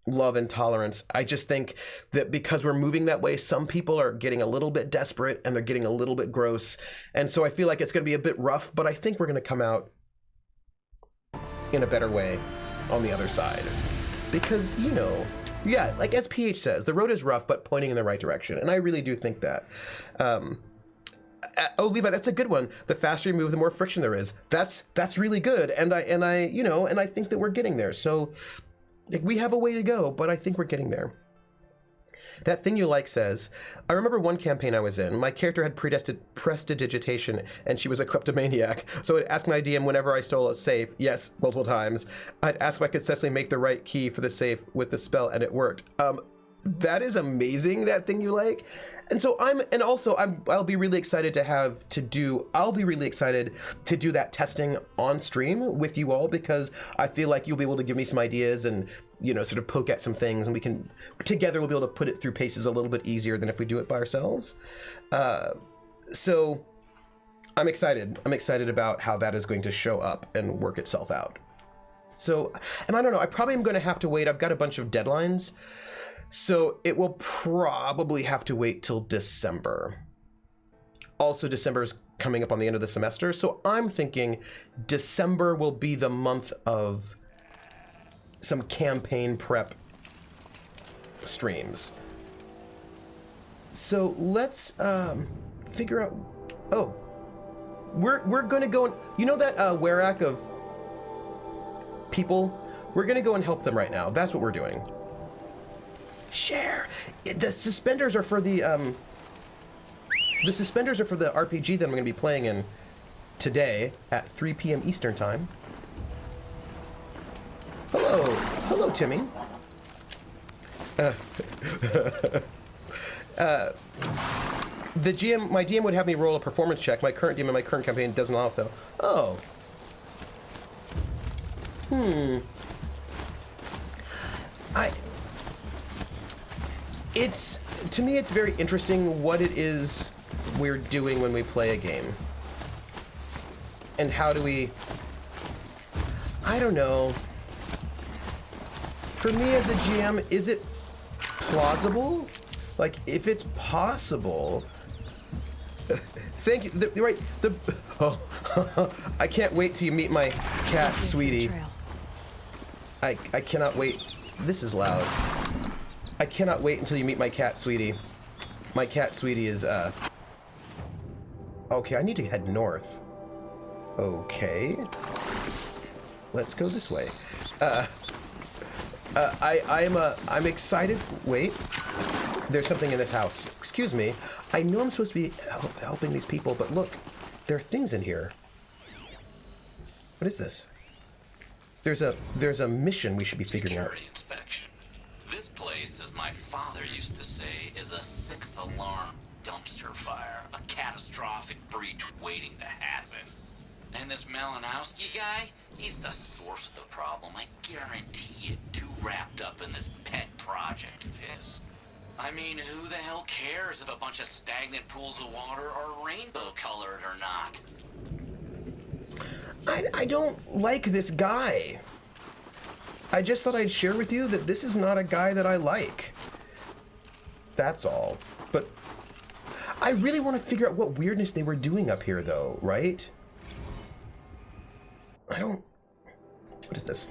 love and tolerance. I just think that because we're moving that way, some people are getting a little bit desperate and they're getting a little bit gross. And so I feel like it's going to be a bit rough, but I think we're going to come out in a better way on the other side. Because, you know, yeah, like as PH says, the road is rough, but pointing in the right direction. And I really do think that. Oh, Levi, that's a good one. The faster you move, the more friction there is. That's really good. And I think that we're getting there. So like, we have a way to go, but I think we're getting there. That Thing You Like says, I remember one campaign I was in. My character had prestidigitation, and she was a kleptomaniac. So I'd ask my DM whenever I stole a safe. Yes, multiple times. I'd ask if I could successfully make the right key for the safe with the spell, and it worked. That is amazing, That Thing You Like. And so I'll be really excited I'll be really excited to do that testing on stream with you all, because I feel like you'll be able to give me some ideas and, you know, sort of poke at some things, and we can, together we'll be able to put it through paces a little bit easier than if we do it by ourselves. So I'm excited. I'm excited about how that is going to show up and work itself out. So, and I don't know, I probably am going to have to wait. I've got a bunch of deadlines. So it will probably have to wait till December. Also, December is coming up on the end of the semester. So I'm thinking December will be the month of some campaign prep streams. So let's figure out... Oh, we're going to go... You know that Werac of people? We're going to go and help them right now. That's what we're doing. Share. The suspenders are for the RPG that I'm going to be playing in today at 3 p.m. Eastern Time. Hello, Timmy. My DM would have me roll a performance check. My current DM in my current campaign doesn't allow it, though. Oh. To me, it's very interesting what it is we're doing when we play a game. And how do we... I don't know. For me as a GM, is it plausible? Like, if it's possible... Thank you. I can't wait till you meet my cat, Sweetie. I cannot wait. This is loud. I cannot wait until you meet my cat, Sweetie. My cat, Sweetie, is, Okay, I need to head north. Okay. Let's go this way. I'm excited. Wait. There's something in this house. Excuse me. I know I'm supposed to be helping these people, but look. There are things in here. What is this? There's a mission we should be figuring out. Inspection. This place, as my father used to say, is a sixth alarm dumpster fire. A catastrophic breach waiting to happen. And this Malinowski guy, he's the source of the problem. I guarantee it, too wrapped up in this pet project of his. I mean, who the hell cares if a bunch of stagnant pools of water are rainbow colored or not? I don't like this guy. I just thought I'd share with you that this is not a guy that I like. That's all. But I really want to figure out what weirdness they were doing up here, though, right? What is this?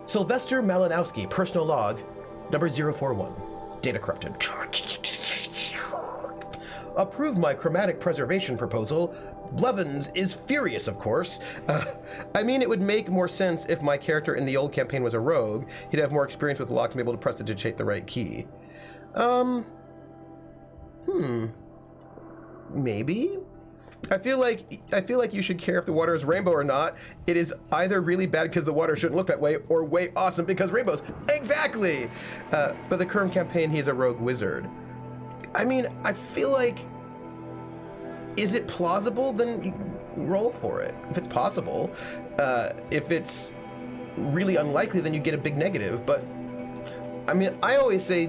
Sylvester Malinowski, personal log, number 041. Data corrupted. Approve my chromatic preservation proposal. Blevins is furious, of course. I mean, it would make more sense if my character in the old campaign was a rogue. He'd have more experience with locks and be able to prestidigitate the right key. maybe. I feel like you should care if the water is rainbow or not. It is either really bad because the water shouldn't look that way, or way awesome because rainbows. Exactly. But the current campaign, he's a rogue wizard. I mean, I feel like, is it plausible? Then roll for it. If it's possible. If it's really unlikely, then you get a big negative. But I mean, I always say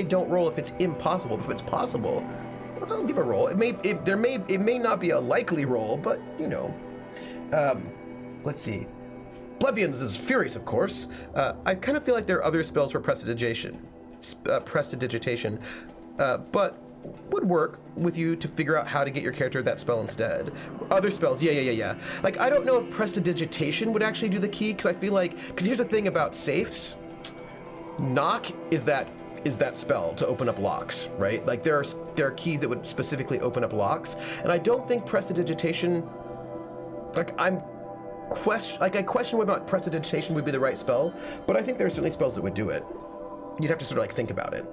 don't roll if it's impossible. If it's possible, I'll give a roll. It may not be a likely roll, but you know. Let's see. Blevians is furious, of course. I kind of feel like there are other spells for prestidigitation, but would work with you to figure out how to get your character that spell instead. Other spells, yeah. Like, I don't know if prestidigitation would actually do the key, because I feel like, because here's the thing about safes. Knock is that spell to open up locks, right? Like there are keys that would specifically open up locks, and I don't think prestidigitation. I question whether or not prestidigitation would be the right spell, but I think there are certainly spells that would do it. You'd have to sort of like think about it.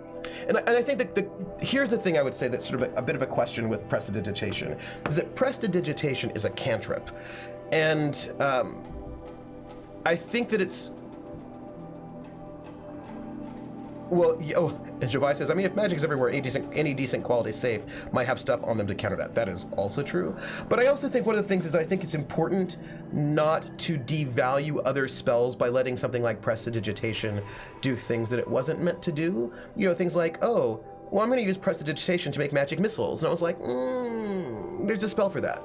And I think that here's the thing I would say that's sort of a bit of a question with prestidigitation, is that prestidigitation is a cantrip, and I think that it's. Well, and Javai says, I mean, if magic is everywhere, any decent quality safe might have stuff on them to counter that. That is also true. But I also think one of the things is that I think it's important not to devalue other spells by letting something like prestidigitation do things that it wasn't meant to do. You know, things like, oh, well, I'm going to use prestidigitation to make magic missiles. And I was like, there's a spell for that.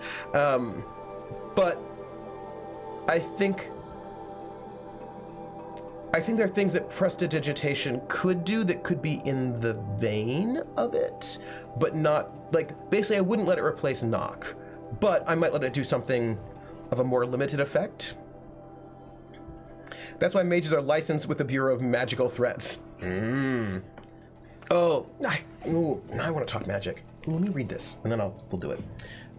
But I think there are things that prestidigitation could do that could be in the vein of it, but not, like, basically I wouldn't let it replace knock, but I might let it do something of a more limited effect. That's why mages are licensed with the Bureau of Magical Threats. Oh, now I want to talk magic. Let me read this, and then we'll do it.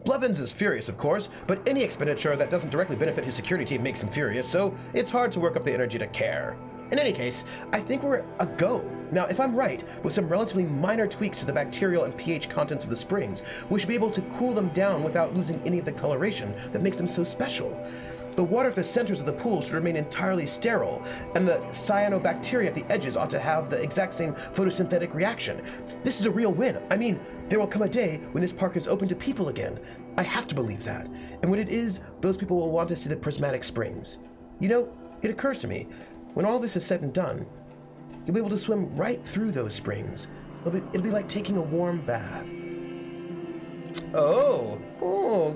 Blevins is furious, of course, but any expenditure that doesn't directly benefit his security team makes him furious, so it's hard to work up the energy to care. In any case, I think we're a go. Now, if I'm right, with some relatively minor tweaks to the bacterial and pH contents of the springs, we should be able to cool them down without losing any of the coloration that makes them so special. The water at the centers of the pool should remain entirely sterile, and the cyanobacteria at the edges ought to have the exact same photosynthetic reaction. This is a real win. I mean, there will come a day when this park is open to people again. I have to believe that. And when it is, those people will want to see the prismatic springs. You know, it occurs to me, when all this is said and done, you'll be able to swim right through those springs. It'll be like taking a warm bath. Oh,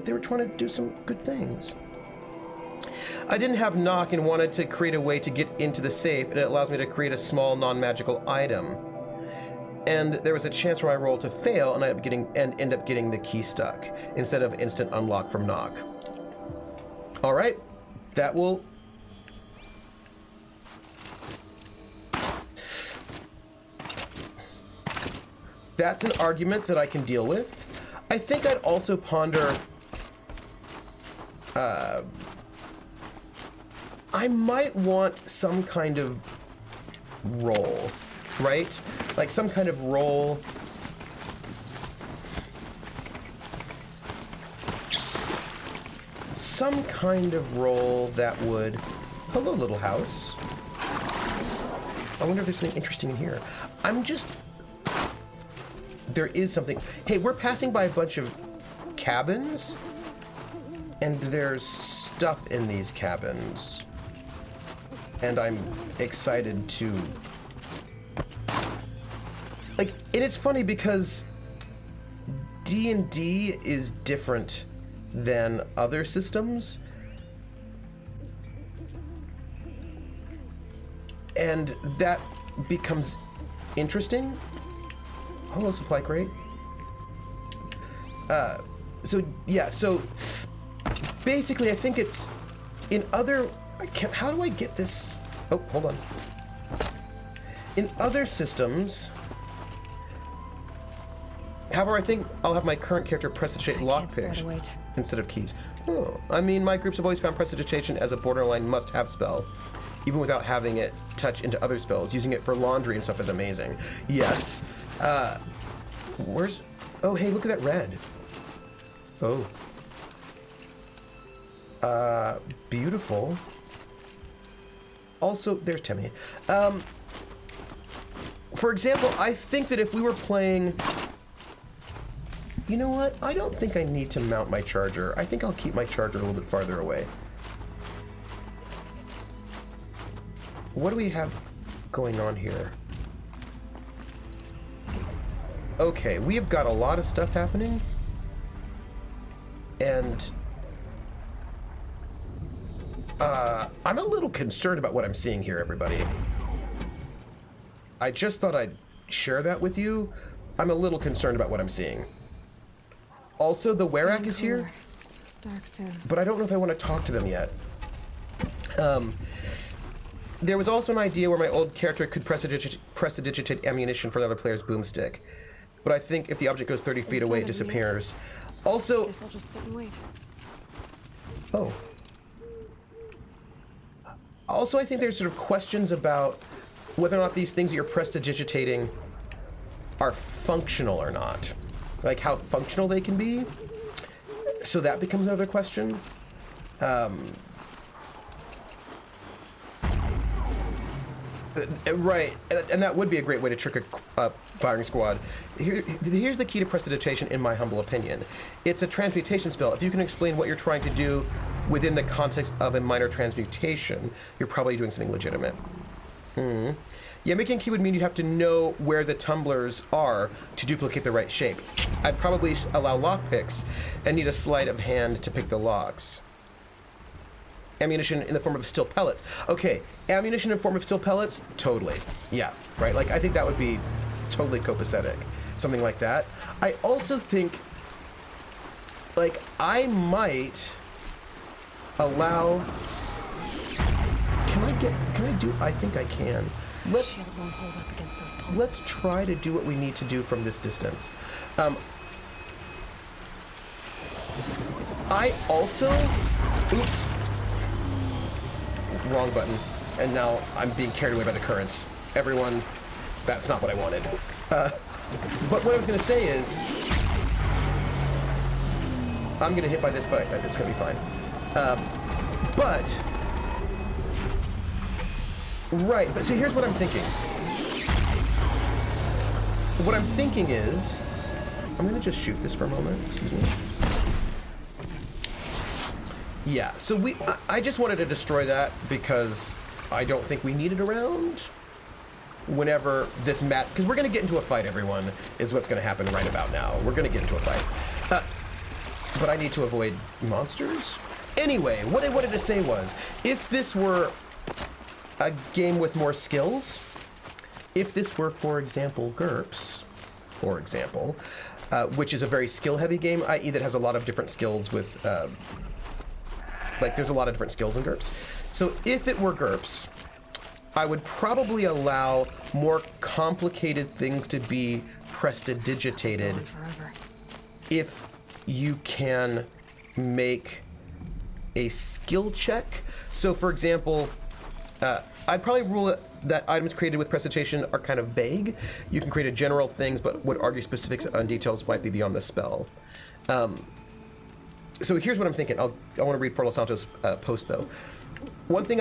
they were trying to do some good things. I didn't have knock and wanted to create a way to get into the safe, and it allows me to create a small non-magical item. And there was a chance where I rolled to fail and end up getting the key stuck instead of instant unlock from knock. All right, that will. That's an argument that I can deal with. I think I'd also ponder. I might want some kind of roll, right? Like some kind of roll. Some kind of roll that would. Hello, little house. I wonder if there's something interesting in here. There is something. Hey, we're passing by a bunch of cabins, and there's stuff in these cabins. And I'm excited to. And it's funny because D&D is different than other systems. And that becomes interesting. Hello, supply crate. So basically I think it's in other. How do I get this? Oh, hold on. In other systems, however, I think I'll have my current character prestidigitate lockpick instead of keys. Oh, I mean, my groups have always found prestidigitation as a borderline must-have spell, even without having it touch into other spells. Using it for laundry and stuff is amazing. Yes. Oh, hey, look at that red. Oh. Beautiful. Also, there's Timmy. For example, I think that if we were playing... You know what? I don't think I need to mount my charger. I think I'll keep my charger a little bit farther away. What do we have going on here? Okay, we have got a lot of stuff happening. And... I'm a little concerned about what I'm seeing here, everybody. I just thought I'd share that with you. I'm a little concerned about what I'm seeing. Also, the Werak is here. Dark soon. But I don't know if I want to talk to them yet. There was also an idea where my old character could prestidigitate ammunition for the other player's boomstick. But I think if the object goes 30 feet away, it disappears. Also... Guess I'll just sit and wait. Oh. Also, I think there's sort of questions about whether or not these things that you're prestidigitating are functional or not. Like how functional they can be. So that becomes another question. Right, and that would be a great way to trick a firing squad. Here's the key to prestidigitation, in my humble opinion. It's a transmutation spell. If you can explain what you're trying to do within the context of a minor transmutation, you're probably doing something legitimate. Yeah, making key would mean you'd have to know where the tumblers are to duplicate the right shape. I'd probably allow lockpicks and need a sleight of hand to pick the locks. Ammunition in the form of steel pellets. Okay, ammunition in the form of steel pellets? Totally. Yeah, right? Like, I think that would be totally copacetic. Something like that. I also think, like, I might allow... I think I can. Let's try to do what we need to do from this distance. I also... Oops. Wrong button. And now I'm being carried away by the currents. Everyone, that's not what I wanted. But what I was going to say is... I'm going to hit by this, but it's going to be fine. Right, but so here's what I'm thinking. What I'm thinking is... I'm going to just shoot this for a moment. Excuse me. Yeah, so I just wanted to destroy that because I don't think we need it around whenever this map... Because we're going to get into a fight, everyone, is what's going to happen right about now. We're going to get into a fight. But I need to avoid monsters. Anyway, what I wanted to say was, if this were a game with more skills, if this were, for example, GURPS, for example, which is a very skill-heavy game, i.e. that has a lot of different skills with... like, there's a lot of different skills in GURPS. So if it were GURPS, I would probably allow more complicated things to be prestidigitated if you can make a skill check. So, for example, I'd probably rule it that items created with prestidigitation are kind of vague. You can create a general things, but would argue specifics and details might be beyond the spell. So here's what I'm thinking. I want to read Forlo Santo's post, though. One thing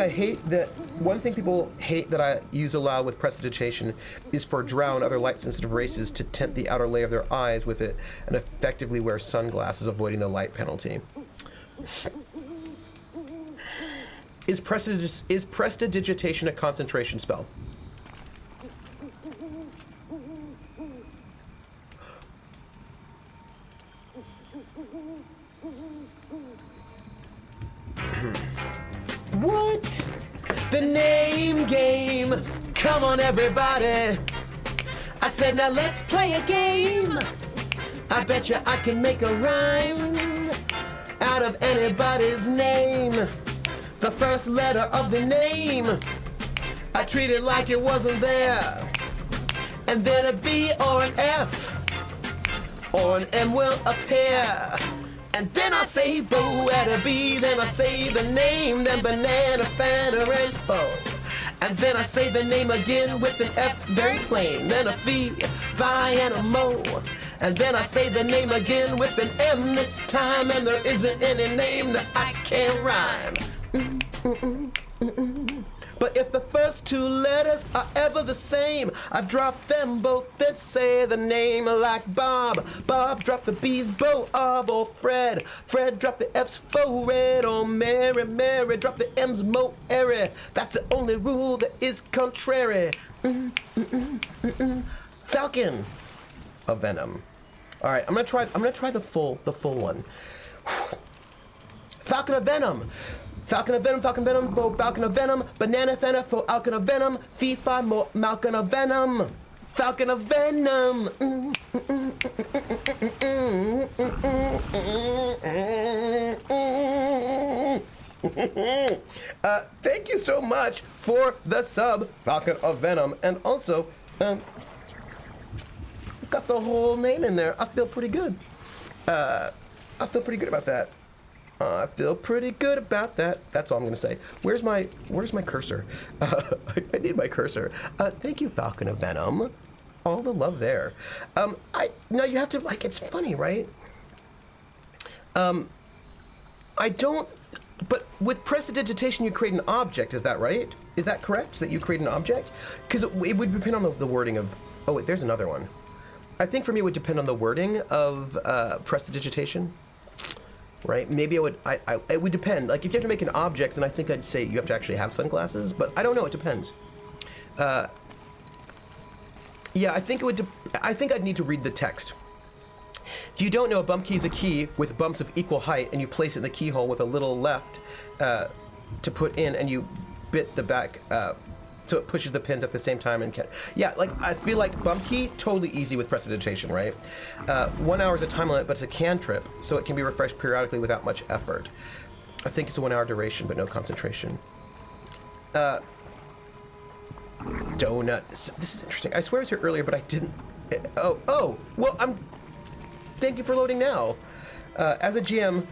people hate that I use aloud with prestidigitation is for drow and other light-sensitive races to tint the outer layer of their eyes with it and effectively wear sunglasses, avoiding the light penalty. Is prestidigitation a concentration spell? What? The name game. Come on, everybody. I said, now let's play a game. I bet you I can make a rhyme out of anybody's name. The first letter of the name, I treat it like it wasn't there. And then a B or an F or an M will appear. And then I say Bo at a B, then I say the name, then banana, fanta, and fo. And then I say the name again with an F, very plain. Then a V, Vi, and a Mo. And then I say the name again with an M this time, and there isn't any name that I can't rhyme. But if the first two letters are ever the same, I drop them both and say the name like Bob. Bob drop the B's bow of or Fred. Fred drop the F's for red or Mary. Mary drop the M's mo airy. That's the only rule that is contrary. Falcon of Venom. All right, I'm gonna try the full one. Falcon of Venom. Falcon of Venom, Falcon Venom, Bo Falcon of Venom, Banana Fena, Fo Falcon of Venom, Fee Fi Mo Malcon of Venom, Falcon of Venom. Thank you so much for the sub, Falcon of Venom, and also got the whole name in there. I feel pretty good. I feel pretty good about that. I feel pretty good about that. That's all I'm gonna say. Where's my cursor? I need my cursor. Thank you, Falcon of Venom. All the love there. Now you have to, like, it's funny, right? I don't, but with prestidigitation, you create an object, is that right? Is that correct, that you create an object? Because it would depend on the wording of, oh wait, there's another one. I think for me it would depend on the wording of prestidigitation. Right? Maybe it would depend. Like, if you have to make an object, then I think I'd say you have to actually have sunglasses, but I don't know, it depends. Yeah, I think I'd need to read the text. If you don't know, a bump key is a key with bumps of equal height, and you place it in the keyhole with a little left to put in, and you bit the back, so it pushes the pins at the same time and yeah, like, I feel like bump key, totally easy with prestidigitation, right? 1 hour is a time limit, but it's a cantrip, so it can be refreshed periodically without much effort. I think it's a 1 hour duration, but no concentration. Donut. This is interesting. I swear I was here earlier, but I didn't. Oh, well, thank you for loading now. As a GM,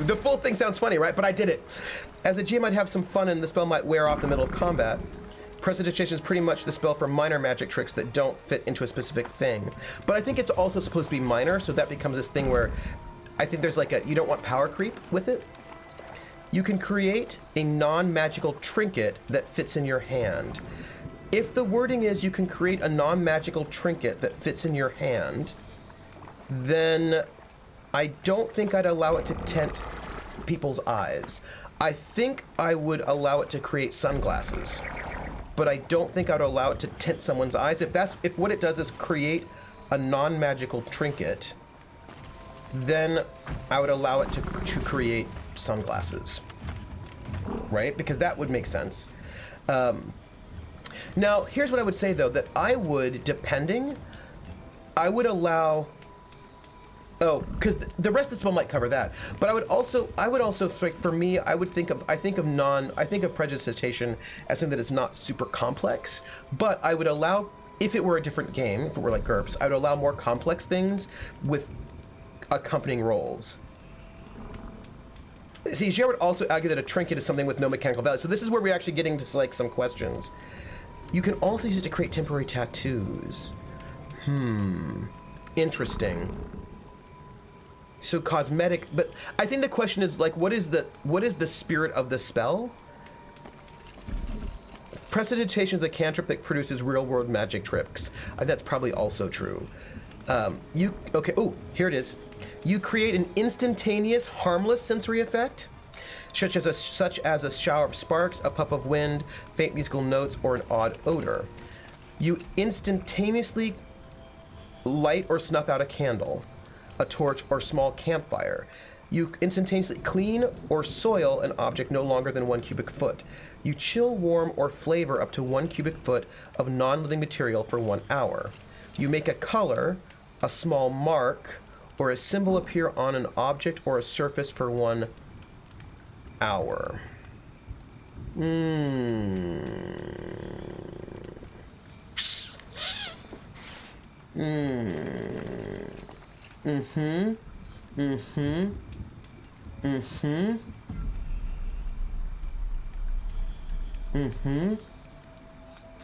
the full thing sounds funny, right? But I did it. As a GM, I'd have some fun and the spell might wear off in the middle of combat. Prestidigitation is pretty much the spell for minor magic tricks that don't fit into a specific thing. But I think it's also supposed to be minor, so that becomes this thing where I think there's like you don't want power creep with it. You can create a non-magical trinket that fits in your hand. If the wording is you can create a non-magical trinket that fits in your hand, then I don't think I'd allow it to tent people's eyes. I think I would allow it to create sunglasses, but I don't think I'd allow it to tint someone's eyes. If what it does is create a non-magical trinket, then I would allow it to create sunglasses, right? Because that would make sense. Now, here's what I would say though, that I would allow. Oh, because the rest of the spell might cover that. But I would also, for me, I think of prestidigitation as something that is not super complex. But I would allow, if it were a different game, if it were like GURPS, I would allow more complex things with accompanying rolls. See, Jer would also argue that a trinket is something with no mechanical value. So this is where we're actually getting to like some questions. You can also use it to create temporary tattoos. Interesting. So cosmetic, but I think the question is like, what is the spirit of the spell? Prestidigitation is a cantrip that produces real-world magic tricks. That's probably also true. Okay. Oh, here it is. You create an instantaneous, harmless sensory effect, such as a shower of sparks, a puff of wind, faint musical notes, or an odd odor. You instantaneously light or snuff out a candle, a torch, or small campfire. You instantaneously clean or soil an object no longer than 1 cubic foot. You chill, warm, or flavor up to 1 cubic foot of non-living material for 1 hour. You make a color, a small mark, or a symbol appear on an object or a surface for 1 hour.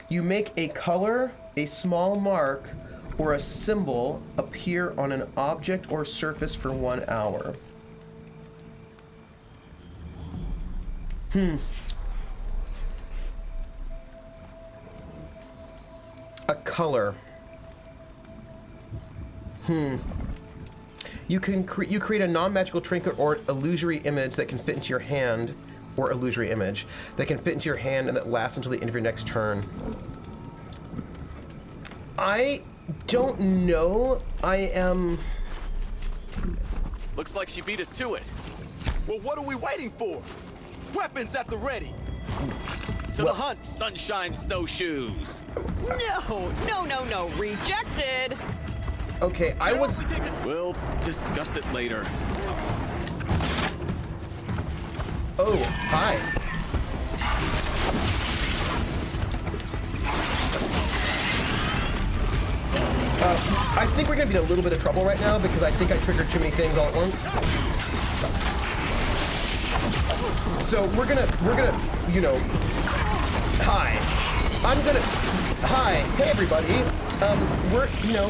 You make a color, a small mark, or a symbol appear on an object or surface for 1 hour. A color. You create a non-magical trinket or illusory image that can fit into your hand, or illusory image that can fit into your hand and that lasts until the end of your next turn. I don't know. I am... Looks like she beat us to it. Well, what are we waiting for? Weapons at the ready. To the hunt, sunshine snowshoes. No, rejected. Okay, I was... We'll discuss it later. Oh, hi. I think we're gonna be in a little bit of trouble right now because I think I triggered too many things all at once. So we're gonna, you know, hi. Hi, hey everybody. We're, you know.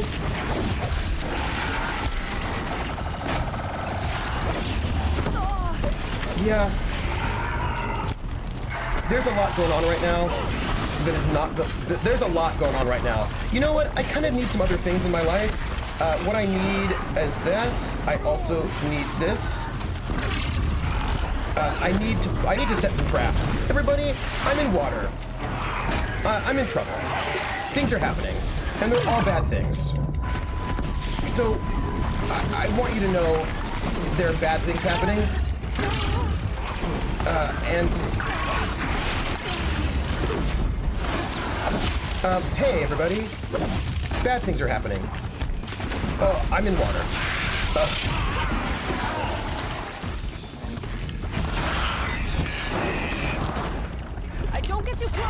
Yeah. There's a lot going on right now that is not there's a lot going on right now. You know what? I kind of need some other things in my life. What I need is this. I also need this. I need to set some traps. Everybody, I'm in water. I'm in trouble. Things are happening, and they're all bad things. So I want you to know there are bad things happening. Hey everybody, bad things are happening. Oh, I'm in water. Don't get too close.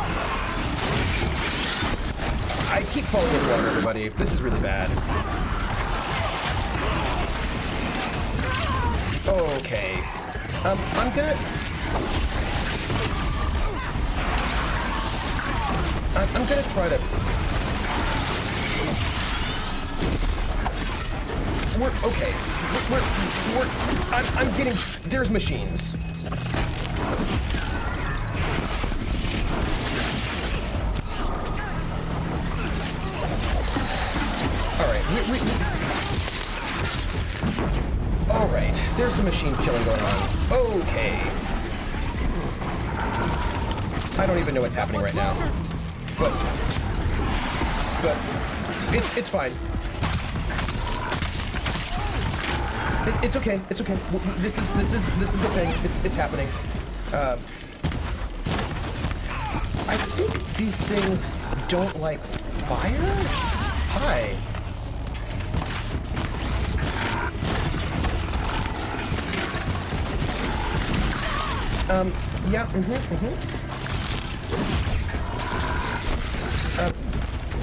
I keep falling in water, everybody. This is really bad. Okay. I'm gonna try to... Okay. I'm getting... There's machines. Alright, Alright, there's some machines killing going on. Okay. I don't even know what's happening right now. But it's fine. It's okay. It's okay. This is a thing. It's happening. I think these things don't like fire? Hi. Yeah,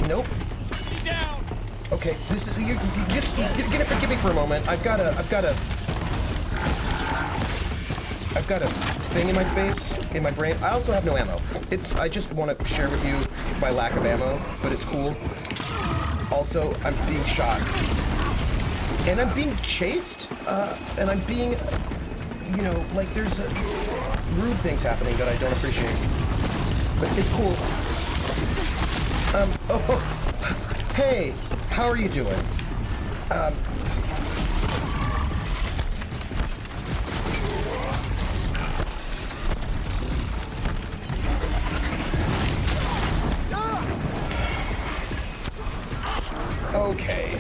nope. Down. Okay, this is, you're gonna forgive me for a moment. I've got a thing in my space, in my brain. I also have no ammo. I just want to share with you my lack of ammo, but it's cool. Also, I'm being shot. And I'm being chased, and I'm being, you know, like there's rude things happening that I don't appreciate. But it's cool. Oh, hey, how are you doing? Okay.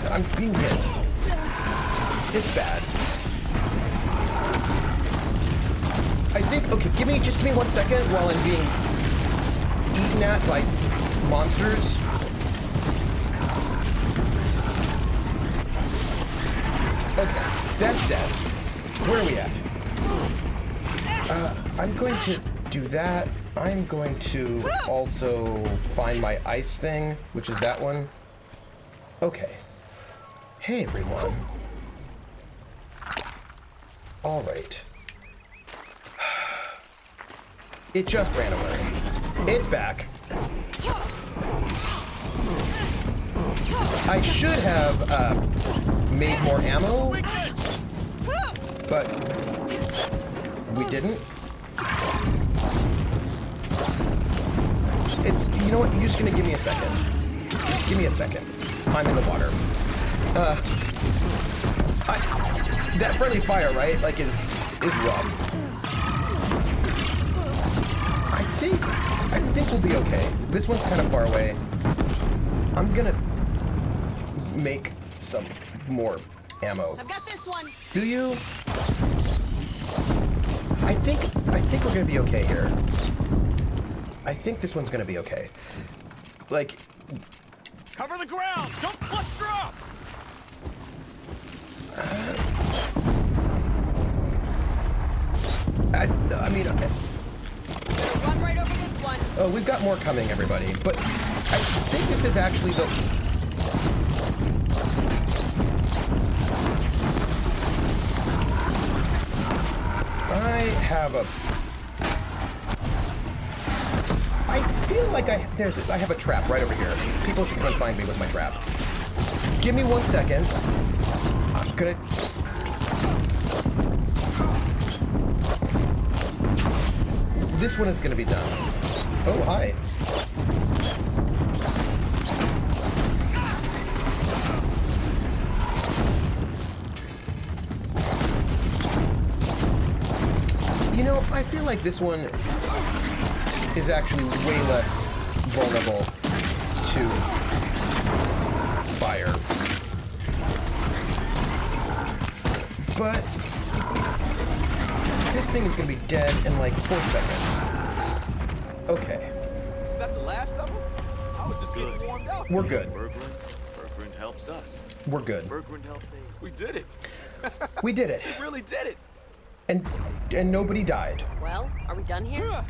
I'm being hit. It's bad. I think, okay, just give me 1 second while I'm being eaten at by monsters. Okay, that's dead. Where are we at? I'm going to do that. I'm going to also find my ice thing, which is that one. Okay. Hey, everyone. All right. It just ran away. It's back. I should have made more ammo, but we didn't. It's, you know what, you're just gonna give me a second. Just give me a second. I'm in the water. That friendly fire, right, like is rough. I think we'll be okay. This one's kind of far away. I'm gonna make some more ammo. I've got this one. Do you? I think we're gonna be okay here. I think this one's gonna be okay. Like, Cover the ground! Don't cluster up! I mean, Run right over this one. oh, we've got more coming, everybody. But I think this is actually the. I have a. I feel like I have a trap right over here. People should come and find me with my trap. Give me 1 second. I'm gonna. This one is gonna be done. Oh, hi. You know, I feel like this one is actually way less vulnerable to fire. But this thing is gonna be dead in like 4 seconds. Okay, Is that the last of them? I was just getting warmed up. we're good. Berggrund helps us. We're good. Berggrund helped me. We did it. We did it, We really did it. and nobody died. Well, are we done here?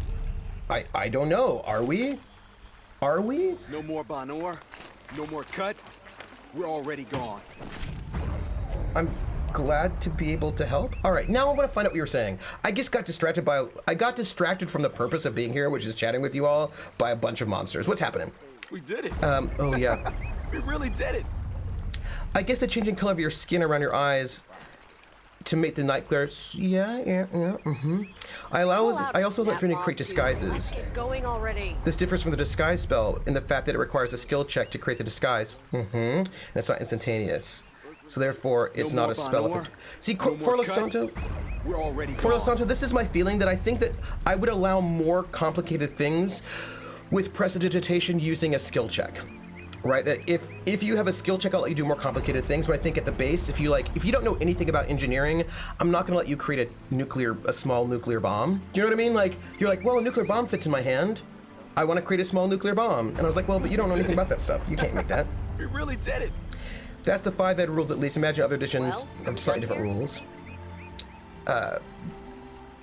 I don't know. Are we? Are we? No more Bonor. No more cut. We're already gone. I'm glad to be able to help. All right, now I want to find out what you were saying. I got distracted from the purpose of being here, which is chatting with you all, by a bunch of monsters. What's happening? We did it. Oh yeah. We really did it. I guess the changing color of your skin around your eyes to make the night glare. Yeah. I also let Trinity create disguises. Let's get going already. This differs from the disguise spell in the fact that it requires a skill check to create the disguise. And it's not instantaneous. So therefore, it's No not more a spell. Bonor. See, No more For Los cut. Santo, We're already For Los gone. Santo, this is my feeling that I think that I would allow more complicated things with prestidigitation using a skill check. Right, that if you have a skill check, I'll let you do more complicated things. But I think at the base, if you don't know anything about engineering, I'm not going to let you create a small nuclear bomb. Do you know what I mean? Like, you're like, well, a nuclear bomb fits in my hand. I want to create a small nuclear bomb. And I was like, well, but you don't know anything about that stuff. You can't make that. We really did it. That's the 5 ed rules at least. Imagine other editions Well, have slightly different rules.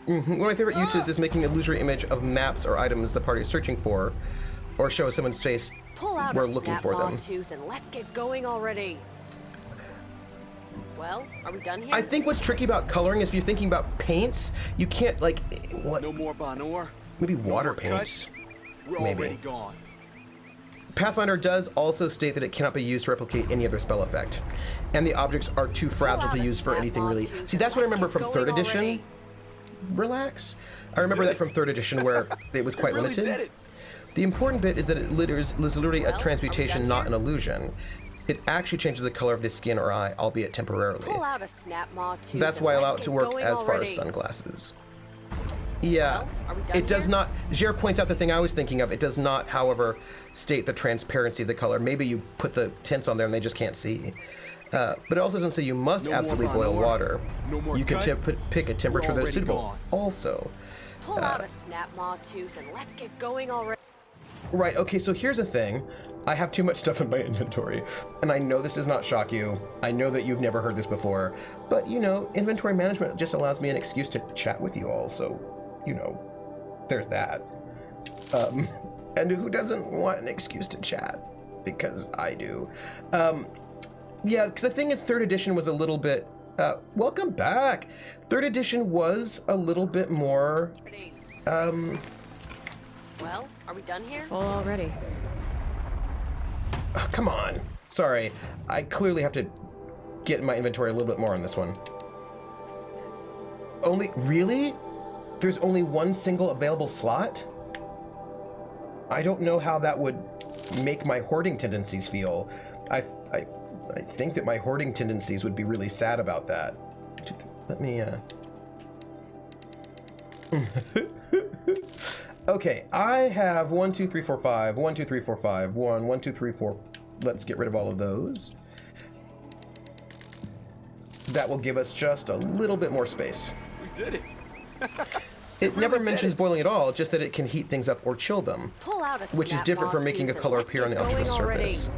One of my favorite uses is making an illusory image of maps or items the party is searching for, or show someone's face Pull out we're a looking snap for maw them. tooth and let's get going already. Well, are we done here? I think what's tricky about coloring is if you're thinking about paints, you can't what? No more Bonor. Maybe No water more cut. paints. We're Maybe. already gone. Pathfinder does also state that it cannot be used to replicate any other spell effect, and the objects are too fragile out to a use for snap anything maw really. tooth See, and that's what I let's remember get from going 3rd edition. already. Relax. I remember that from 3rd edition where it was quite We really limited. did it. The important bit is that it is literally Well, a are transmutation, we done not here? an illusion. It actually changes the color of the skin or eye, albeit temporarily. Pull out a snap maw tooth. That's and why I let's allow it get to work going as far as already. sunglasses. Yeah, Well, are we done it does here? not. Jer points out the thing I was thinking of. It does not, however, state the transparency of the color. Maybe you put the tints on there and they just can't see. But it also doesn't say you must No more absolutely boil Bonor. water. No more You can cut. pick a temperature We're that's already suitable. gone. Also, Pull out a snap maw tooth and let's get going already. right, okay, so here's the thing. I have too much stuff in my inventory, and I know this does not shock you. I know that you've never heard this before, but inventory management just allows me an excuse to chat with you all, so, there's that. And who doesn't want an excuse to chat? Because I do. Yeah, because the thing is, 3rd edition was a little bit, welcome back. 3rd edition was a little bit more, Well, are we done here? Full already. Oh, come on. Sorry. I clearly have to get in my inventory a little bit more on this one. Really? There's only one single available slot? I don't know how that would make my hoarding tendencies feel. I think that my hoarding tendencies would be really sad about that. Let me, Okay, I have 1, 2, 3, 4, 5, 1, 2, 3, 4, 5, 1, 1, 2, 3, 4. Let's get rid of all of those. That will give us just a little bit more space. We did it. It never mentions boiling at all, just that it can heat things up or chill them, Pull out a which is different from making a color appear on the ultra surface.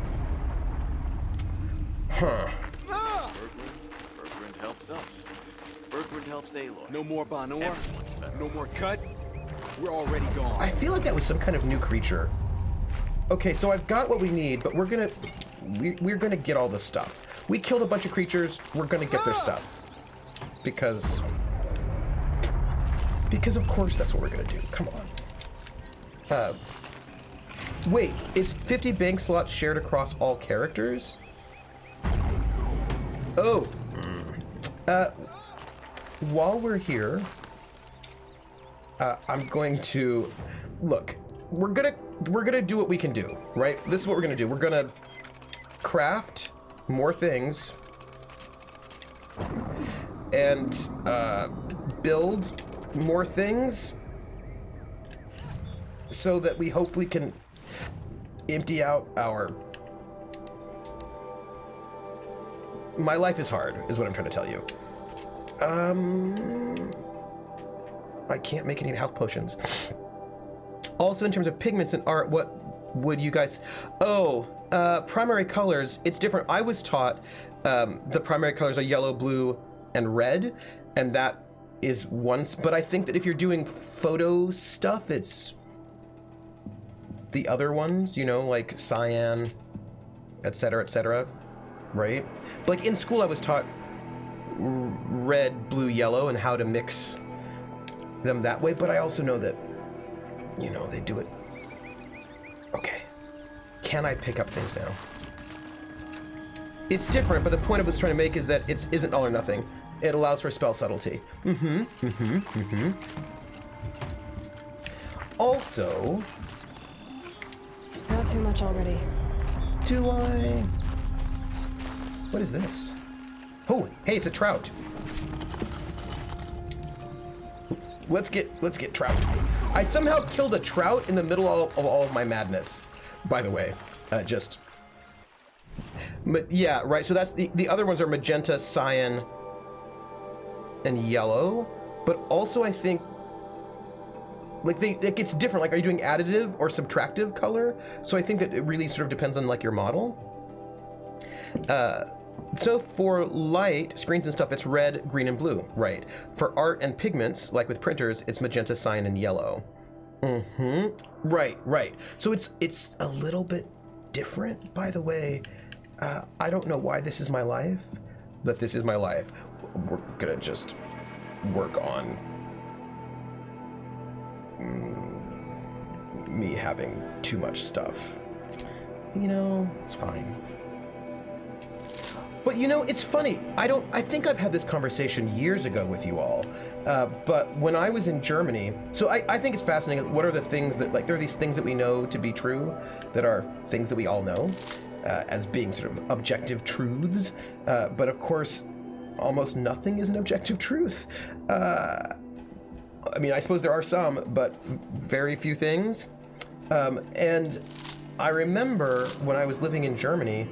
Huh. Bergwind helps us. Bergwind helps Aloy. No more Bonor. No more cut. We're already gone. I feel like that was some kind of new creature. Okay, so I've got what we need, but we're gonna get all the stuff. We killed a bunch of creatures. We're gonna get their stuff because of course that's what we're gonna do. Come on. Wait, is 50 bank slots shared across all characters? Oh. While we're here, I'm going to look. We're gonna do what we can do, right? This is what we're gonna do. We're gonna craft more things and build more things so that we hopefully can empty out our... My life is hard, is what I'm trying to tell you. I can't make any health potions. Also, in terms of pigments and art, what would you guys... primary colors, it's different. I was taught the primary colors are yellow, blue, and red, and that is once, but I think that if you're doing photo stuff, it's the other ones, you know, like cyan, etc., right? Like in school, I was taught red, blue, yellow, and how to mix them that way, but I also know that, you know, they do it. Okay. Can I pick up things now? It's different, but the point I was trying to make is that it isn't all or nothing. It allows for spell subtlety. Also... Not too much already. Do I... What is this? Oh, hey, it's a trout. Let's get trout. I somehow killed a trout in the middle of all of my madness, by the way. Yeah, right, so that's the other ones are magenta, cyan, and yellow, but also I think like it gets different. Like, are you doing additive or subtractive color? So I think that it really sort of depends on like your model. So for light screens and stuff, it's red, green, and blue, right? For art and pigments, like with printers, it's magenta, cyan, and yellow. Right. So it's a little bit different, by the way. I don't know why this is my life, but this is my life. We're gonna just work on me having too much stuff. You know, it's fine. But you know, it's funny. I think I've had this conversation years ago with you all. But when I was in Germany, so I think it's fascinating. What are the things that, like, there are these things that we know to be true that are things that we all know as being sort of objective truths. But of course, almost nothing is an objective truth. I mean, I suppose there are some, but very few things. And I remember when I was living in Germany,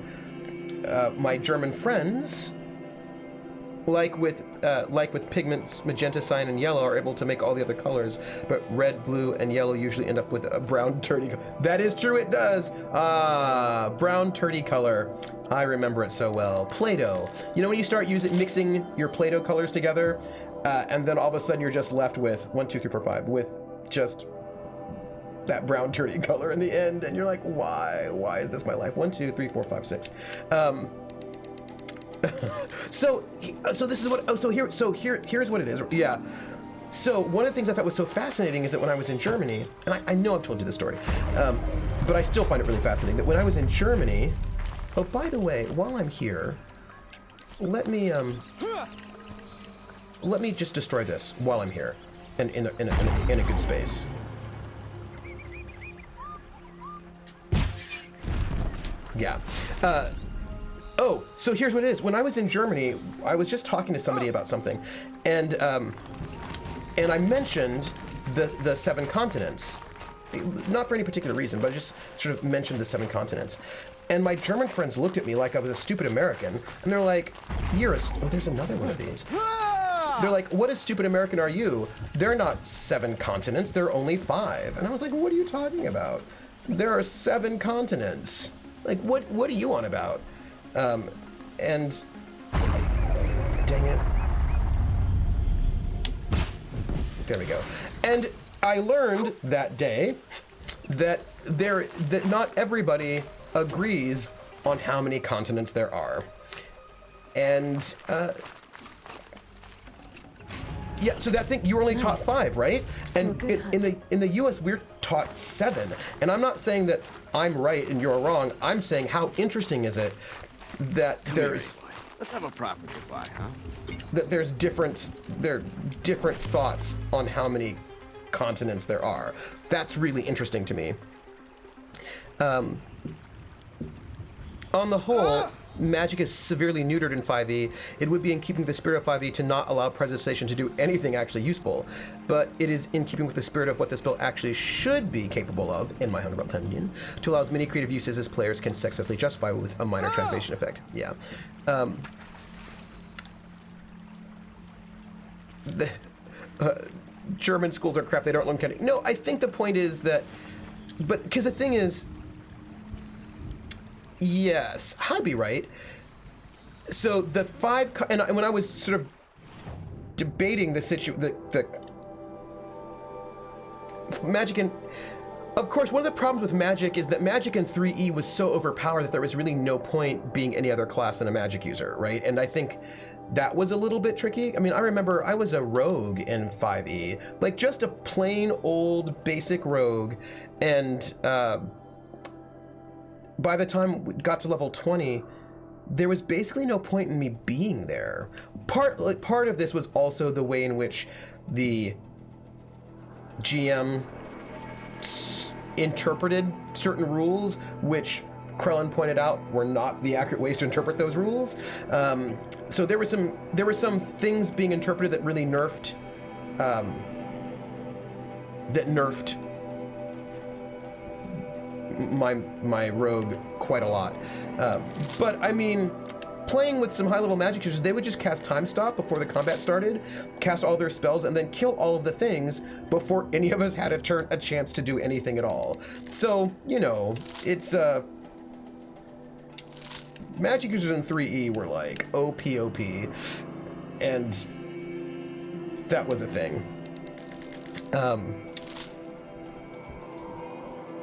my German friends, like with pigments, magenta, cyan, and yellow, are able to make all the other colors, but red, blue, and yellow usually end up with a brown turdy. That is true, it does. Brown turdy color. I remember it so well. Play-Doh. You know when you start mixing your Play-Doh colors together, and then all of a sudden you're just left with 1, 2, 3, 4, 5 with just that brown dirty color in the end, and you're like, why is this my life? 1, 2, 3, 4, 5, 6. So this is what. Here's what it is. Yeah, So one of the things I thought was so fascinating is that when I was in Germany, and I know I've told you this story, but I still find it really fascinating that when I was in Germany, oh, by the way, while I'm here, let me just destroy this while I'm here and in a good space. Yeah. Oh, so here's what it is. When I was in Germany, I was just talking to somebody about something, and I mentioned the 7 continents. Not for any particular reason, but I just sort of mentioned the 7 continents. And my German friends looked at me like I was a stupid American, and they're like, oh, there's another one of these. They're like, what a stupid American are you? They're not 7 continents, they're only 5. And I was like, what are you talking about? There are 7 continents. Like, what are you on about? And dang it. There we go. And I learned that day that not everybody agrees on how many continents there are. And yeah, so that thing, you were only taught 5, right? And in the US, we're taught 7. And I'm not saying that I'm right and you're wrong. I'm saying how interesting is it that there's... Let's have a proper goodbye, huh? That there are different thoughts on how many continents there are. That's really interesting to me. On the whole, magic is severely neutered in 5e. It would be in keeping with the spirit of 5e to not allow presentation to do anything actually useful, but it is in keeping with the spirit of what the spell actually should be capable of, in my humble opinion, to allow as many creative uses as players can successfully justify with a minor transformation effect. Yeah. German schools are crap, they don't learn counting. No, I think the point is that, but because the thing is, yes, I'd be right. So the 5, and when I was sort of debating the magic and, of course, one of the problems with magic is that magic in 3e was so overpowered that there was really no point being any other class than a magic user, right? And I think that was a little bit tricky. I mean, I remember I was a rogue in 5e, like just a plain old basic rogue, and by the time we got to level 20, there was basically no point in me being there. Part of this was also the way in which the GM interpreted certain rules, which Krellin pointed out were not the accurate ways to interpret those rules. So there were some things being interpreted that really nerfed my rogue quite a lot. But I mean, playing with some high-level magic users, they would just cast Time Stop before the combat started, cast all their spells, and then kill all of the things before any of us had a chance to do anything at all. So, you know, it's magic users in 3e were like OP, and that was a thing.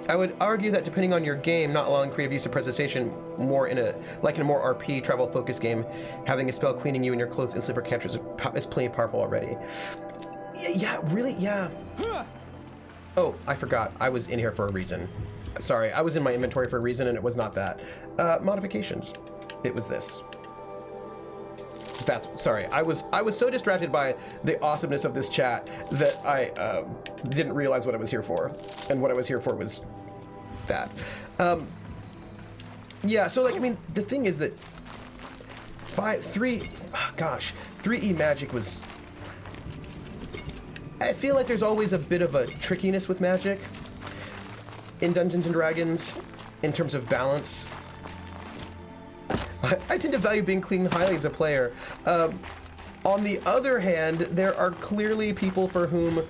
I would argue that depending on your game, not allowing creative use of presentation more in a more RP travel focused game, having a spell cleaning you in your clothes instantly for captures is plenty powerful already. Yeah, really, yeah. Oh, I forgot. I was in here for a reason. Sorry, I was in my inventory for a reason, and it was not that. Modifications. It was this. Sorry. I was so distracted by the awesomeness of this chat that I didn't realize what I was here for, and what I was here for was that. Yeah. So like, I mean, the thing is that 3E magic was. I feel like there's always a bit of a trickiness with magic in Dungeons and Dragons in terms of balance. I tend to value being clean highly as a player. On the other hand, there are clearly people for whom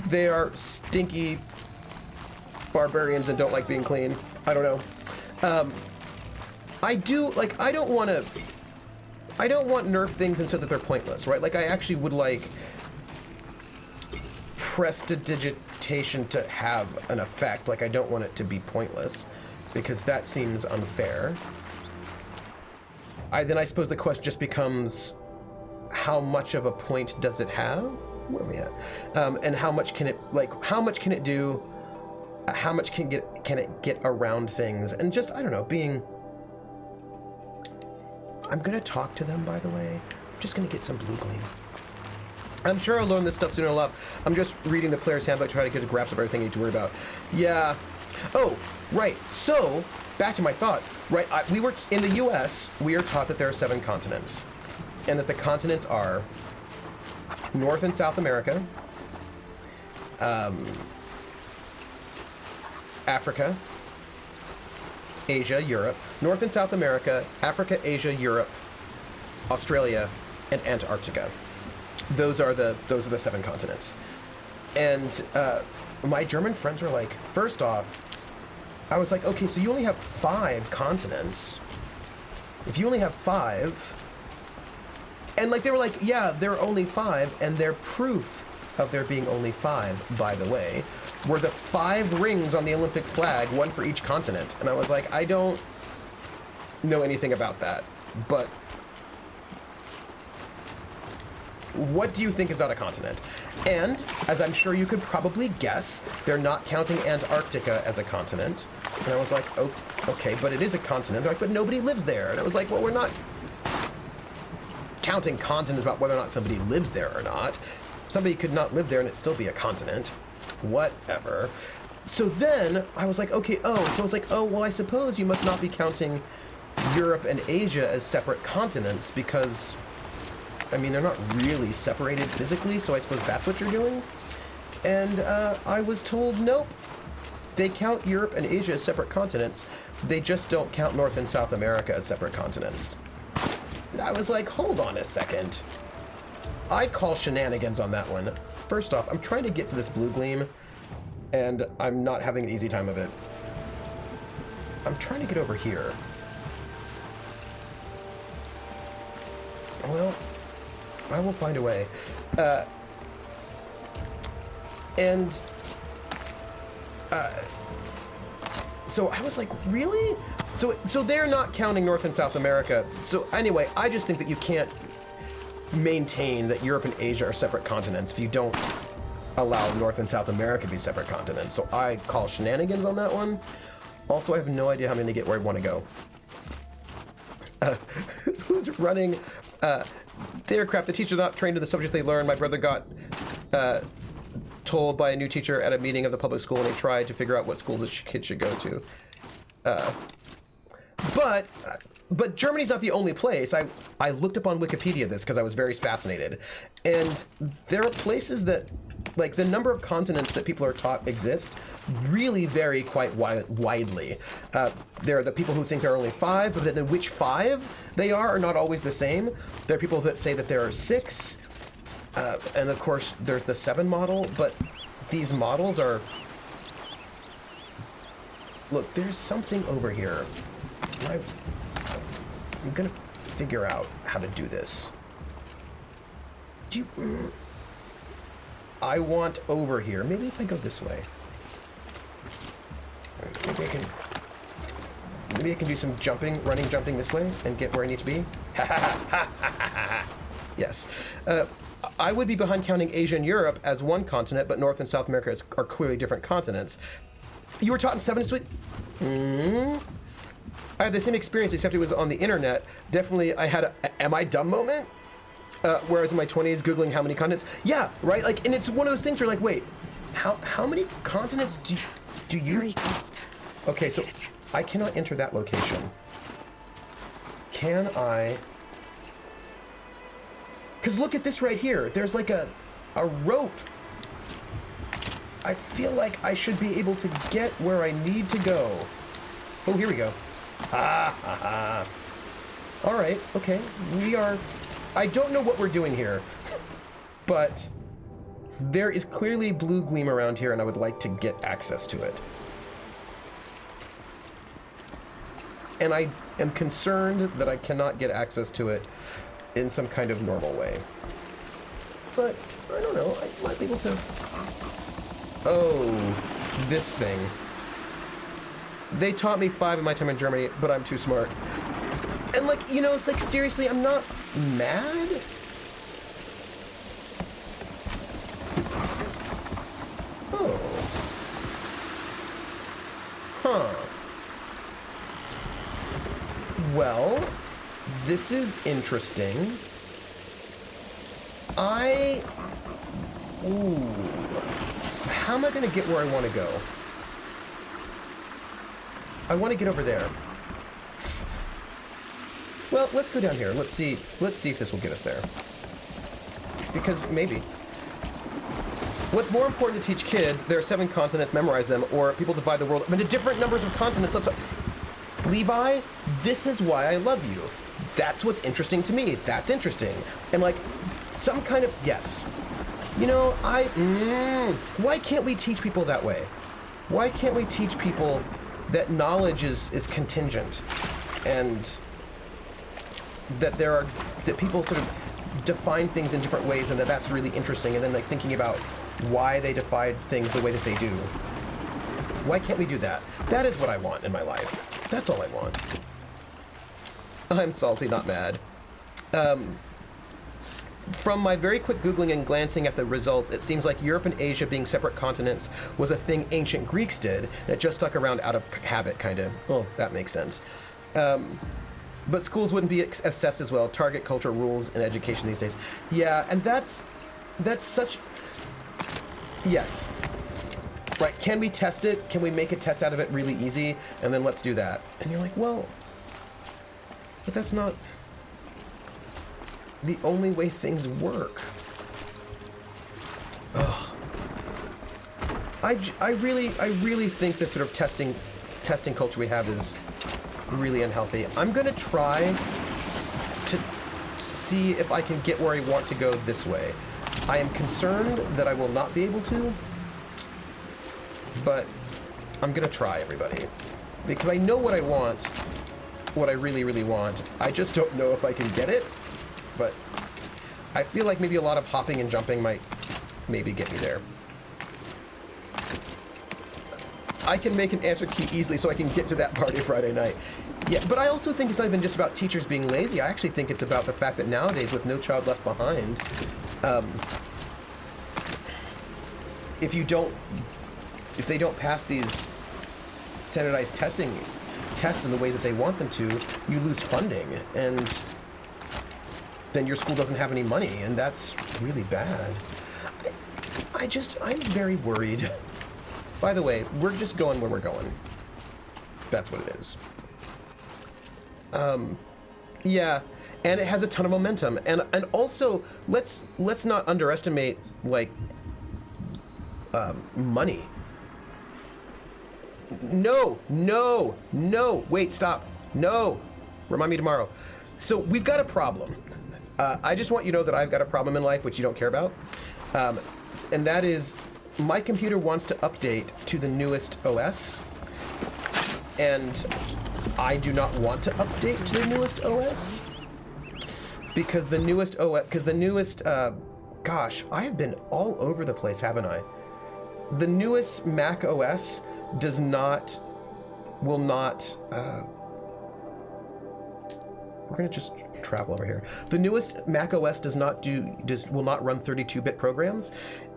they are stinky barbarians and don't like being clean. I don't know. I don't want nerf things and so that they're pointless, right? Like, I actually would like prestidigitation to have an effect. Like, I don't want it to be pointless because that seems unfair. Then I suppose the question just becomes, how much of a point does it have? where are we at? And how much can it, like, how much can it do? How much can it get around things? And just, I don't know, being... I'm gonna talk to them, by the way. I'm just gonna get some blue gleam. I'm sure I'll learn this stuff soon enough. I'm just reading the player's handbook, trying to get a grasp of everything I need to worry about. Yeah. Oh, right. So, back to my thought. Right, we were in the U.S., we are taught that there are 7 continents. And that the continents are North and South America, Africa, Asia, Europe, North and South America, Africa, Asia, Europe, Australia, and Antarctica. Those are the 7 continents. And my German friends were like, first off, I was like, okay, so you only have 5 continents. If you only have 5, and like they were like, yeah, there are only 5, and their proof of there being only 5, by the way, were the 5 rings on the Olympic flag, one for each continent. And I was like, I don't know anything about that, but what do you think is on a continent? And, as I'm sure you could probably guess, they're not counting Antarctica as a continent. And I was like, oh, okay, but it is a continent. They're like, but nobody lives there. And I was like, well, we're not counting continents about whether or not somebody lives there or not. Somebody could not live there and it still be a continent. Whatever. So then I was like, okay, so I was like, oh, well, I suppose you must not be counting Europe and Asia as separate continents because, I mean, they're not really separated physically, so I suppose that's what you're doing? And I was told, nope. They count Europe and Asia as separate continents. They just don't count North and South America as separate continents. And I was like, hold on a second. I call shenanigans on that one. First off, I'm trying to get to this blue gleam, and I'm not having an easy time of it. I'm trying to get over here. Well, I will find a way. So I was like, really? So they're not counting North and South America. So anyway, I just think that you can't maintain that Europe and Asia are separate continents if you don't allow North and South America to be separate continents. So I call shenanigans on that one. Also, I have no idea how I'm going to get where I want to go. Who's running? They're crap. The teacher's not trained in the subjects they learn. My brother got told by a new teacher at a meeting of the public school, and they tried to figure out what schools his kid should go to. But Germany's not the only place. I looked up on Wikipedia this because I was very fascinated. And there are places that, like, the number of continents that people are taught exist really vary quite widely. There are the people who think there are only 5, but then which 5 they are not always the same. There are people that say that there are 6. And of course, there's the 7 model, but these models are... Look, there's something over here. I'm gonna figure out how to do this. I want over here. Maybe if I go this way. Maybe I can do some jumping, running, jumping this way and get where I need to be. Yes. I would be behind counting Asia and Europe as one continent, but North and South America are clearly different continents. You were taught in 7 Sweet? I had the same experience, except it was on the internet. Definitely, I had a am I dumb moment? Whereas in my 20s, Googling how many continents. Yeah, right? Like, and it's one of those things where like, wait, how many continents do you... Okay, so I cannot enter that location. Can I... Because look at this right here. There's like a rope. I feel like I should be able to get where I need to go. Oh, here we go. All right, okay. We are... I don't know what we're doing here, but there is clearly blue gleam around here, and I would like to get access to it. And I am concerned that I cannot get access to it in some kind of normal way. But, I don't know, I might be able to... Oh, this thing. They taught me 5 in my time in Germany, but I'm too smart. And like, you know, it's like, seriously, I'm not mad. Oh. Huh. Well, this is interesting. Ooh. How am I going to get where I want to go? I want to get over there. Well, let's go down here. Let's see if this will get us there. Because maybe. What's more important to teach kids? There are 7 continents, memorize them, or people divide the world into different numbers of continents. Levi, this is why I love you. That's what's interesting to me. That's interesting. And like, some kind of, yes. You know, why can't we teach people that way? Why can't we teach people that knowledge is contingent, and that that people sort of define things in different ways, and that's really interesting, and then like thinking about why they define things the way that they do. Why can't we do that? That is what I want in my life. That's all I want. I'm salty, not mad. From my very quick Googling and glancing at the results, it seems like Europe and Asia being separate continents was a thing ancient Greeks did, and it just stuck around out of habit, kind of. Oh, that makes sense. But schools wouldn't be assessed as well. Target culture rules in education these days. Yeah, and that's such... Yes. Right, can we test it? Can we make a test out of it really easy? And then let's do that. And you're like, well... But that's not the only way things work. Ugh. I really think this sort of testing culture we have is really unhealthy. I'm gonna try to see if I can get where I want to go this way. I am concerned that I will not be able to, but I'm gonna try, everybody, because I know what I want, what I really, really want. I just don't know if I can get it, but I feel like maybe a lot of hopping and jumping might maybe get me there. I can make an answer key easily so I can get to that party Friday night. Yeah, but I also think it's not even just about teachers being lazy. I actually think it's about the fact that nowadays, with No Child Left Behind, if they don't pass these standardized tests in the way that they want them to, you lose funding, and then your school doesn't have any money, and that's really bad. I'm very worried. By the way, we're just going where we're going. That's what it is. Yeah, and it has a ton of momentum, and also let's not underestimate like money. No, wait, stop. No, remind me tomorrow. So we've got a problem. I just want you to know that I've got a problem in life which you don't care about, and that is my computer wants to update to the newest OS, and I do not want to update to the newest OS because the newest gosh, I have been all over the place, haven't I? The newest Mac OS will not, we're gonna just travel over here. The newest Mac OS will not run 32-bit programs,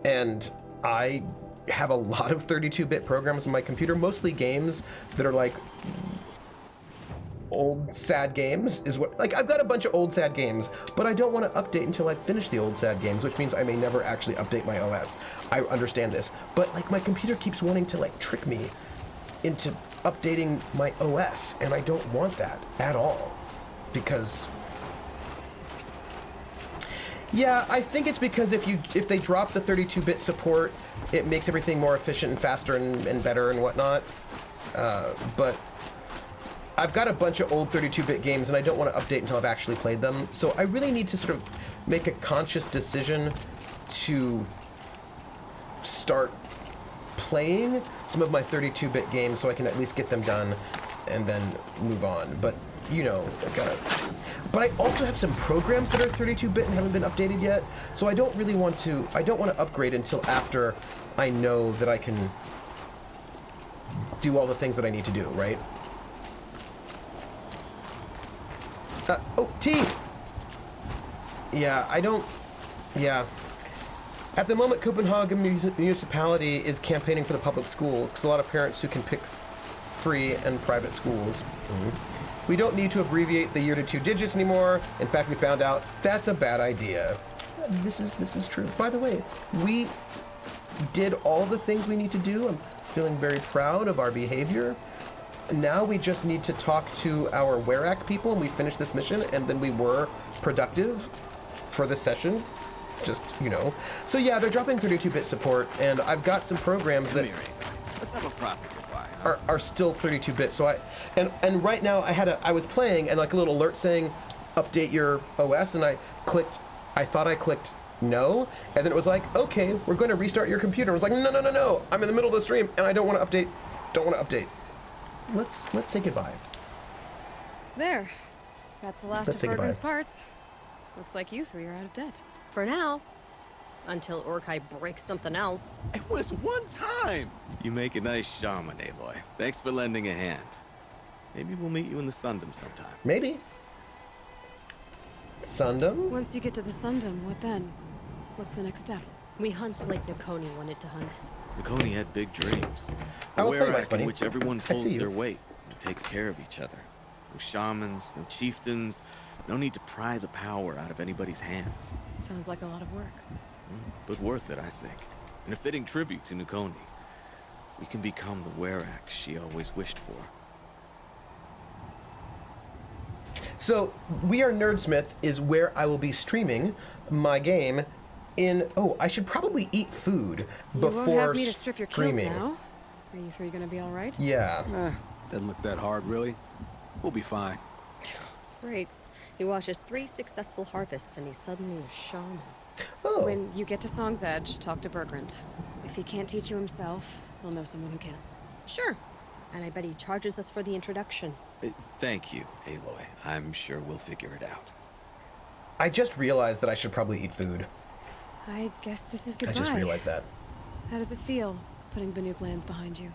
and I have a lot of 32-bit programs on my computer, mostly games that are like old sad games I've got a bunch of old sad games, but I don't want to update until I finish the old sad games, which means I may never actually update my OS. I understand this, but like my computer keeps wanting to like trick me into updating my OS, and I don't want that at all, because yeah, I think it's because if they drop the 32-bit support, it makes everything more efficient and faster and better and whatnot. But I've got a bunch of old 32-bit games, and I don't want to update until I've actually played them. So I really need to sort of make a conscious decision to start playing some of my 32-bit games so I can at least get them done and then move on. But you know, but I also have some programs that are 32-bit and haven't been updated yet, so I don't want to upgrade until after I know that I can do all the things that I need to do, right? Oh, T! Yeah, At the moment, Copenhagen municipality is campaigning for the public schools because a lot of parents who can pick free and private schools. We don't need to abbreviate the year to 2 digits anymore. In fact, we found out that's a bad idea. This is true. By the way, we did all the things we need to do. I'm feeling very proud of our behavior. Now we just need to talk to our Werak people, and we finish this mission, and then we were productive for this session. Just, So yeah, they're dropping 32-bit support, and I've got some programs that Let's have a proper goodbye, huh? are still 32-bit. So and right now I was playing, and like a little alert saying, update your OS, and I thought I clicked no, and then it was like, okay, we're going to restart your computer. I was like, no, I'm in the middle of the stream, and I don't want to update. Let's say goodbye. There. That's the last Let's say of Bergen's goodbye. parts. Looks like you three are out of debt. For now. Until Urkai breaks something else. It was one time. You make a nice shaman, Aloy. Thanks for lending a hand. Maybe we'll meet you in the Sundom sometime. Maybe. Sundom? Once you get to the Sundom, what then? What's the next step? We hunt like Nakoni wanted to hunt. Nakoni had big dreams. I will tell you, Werak Ice Bunny. in which everyone I see pulls you. their weight and takes care of each other. No shamans, no chieftains, no need to pry the power out of anybody's hands. Sounds like a lot of work. But worth it, I think. And a fitting tribute to Nakoni. We can become the Werak she always wished for. So, We Are Nerdsmith is where I will be streaming my game in... Oh, I should probably eat food before You won't have me to strip your kills streaming. now. Are you three gonna be all right? Yeah. Doesn't look that hard, really. We'll be fine. Great. He watches 3 successful harvests and he's suddenly a shaman. Oh. When you get to Song's Edge, talk to Bergrand. If he can't teach you himself, he'll know someone who can. Sure. And I bet he charges us for the introduction. Thank you, Aloy. I'm sure we'll figure it out. I just realized that I should probably eat food. I guess this is goodbye. I just realized that. How does it feel, putting Banuk lands behind you?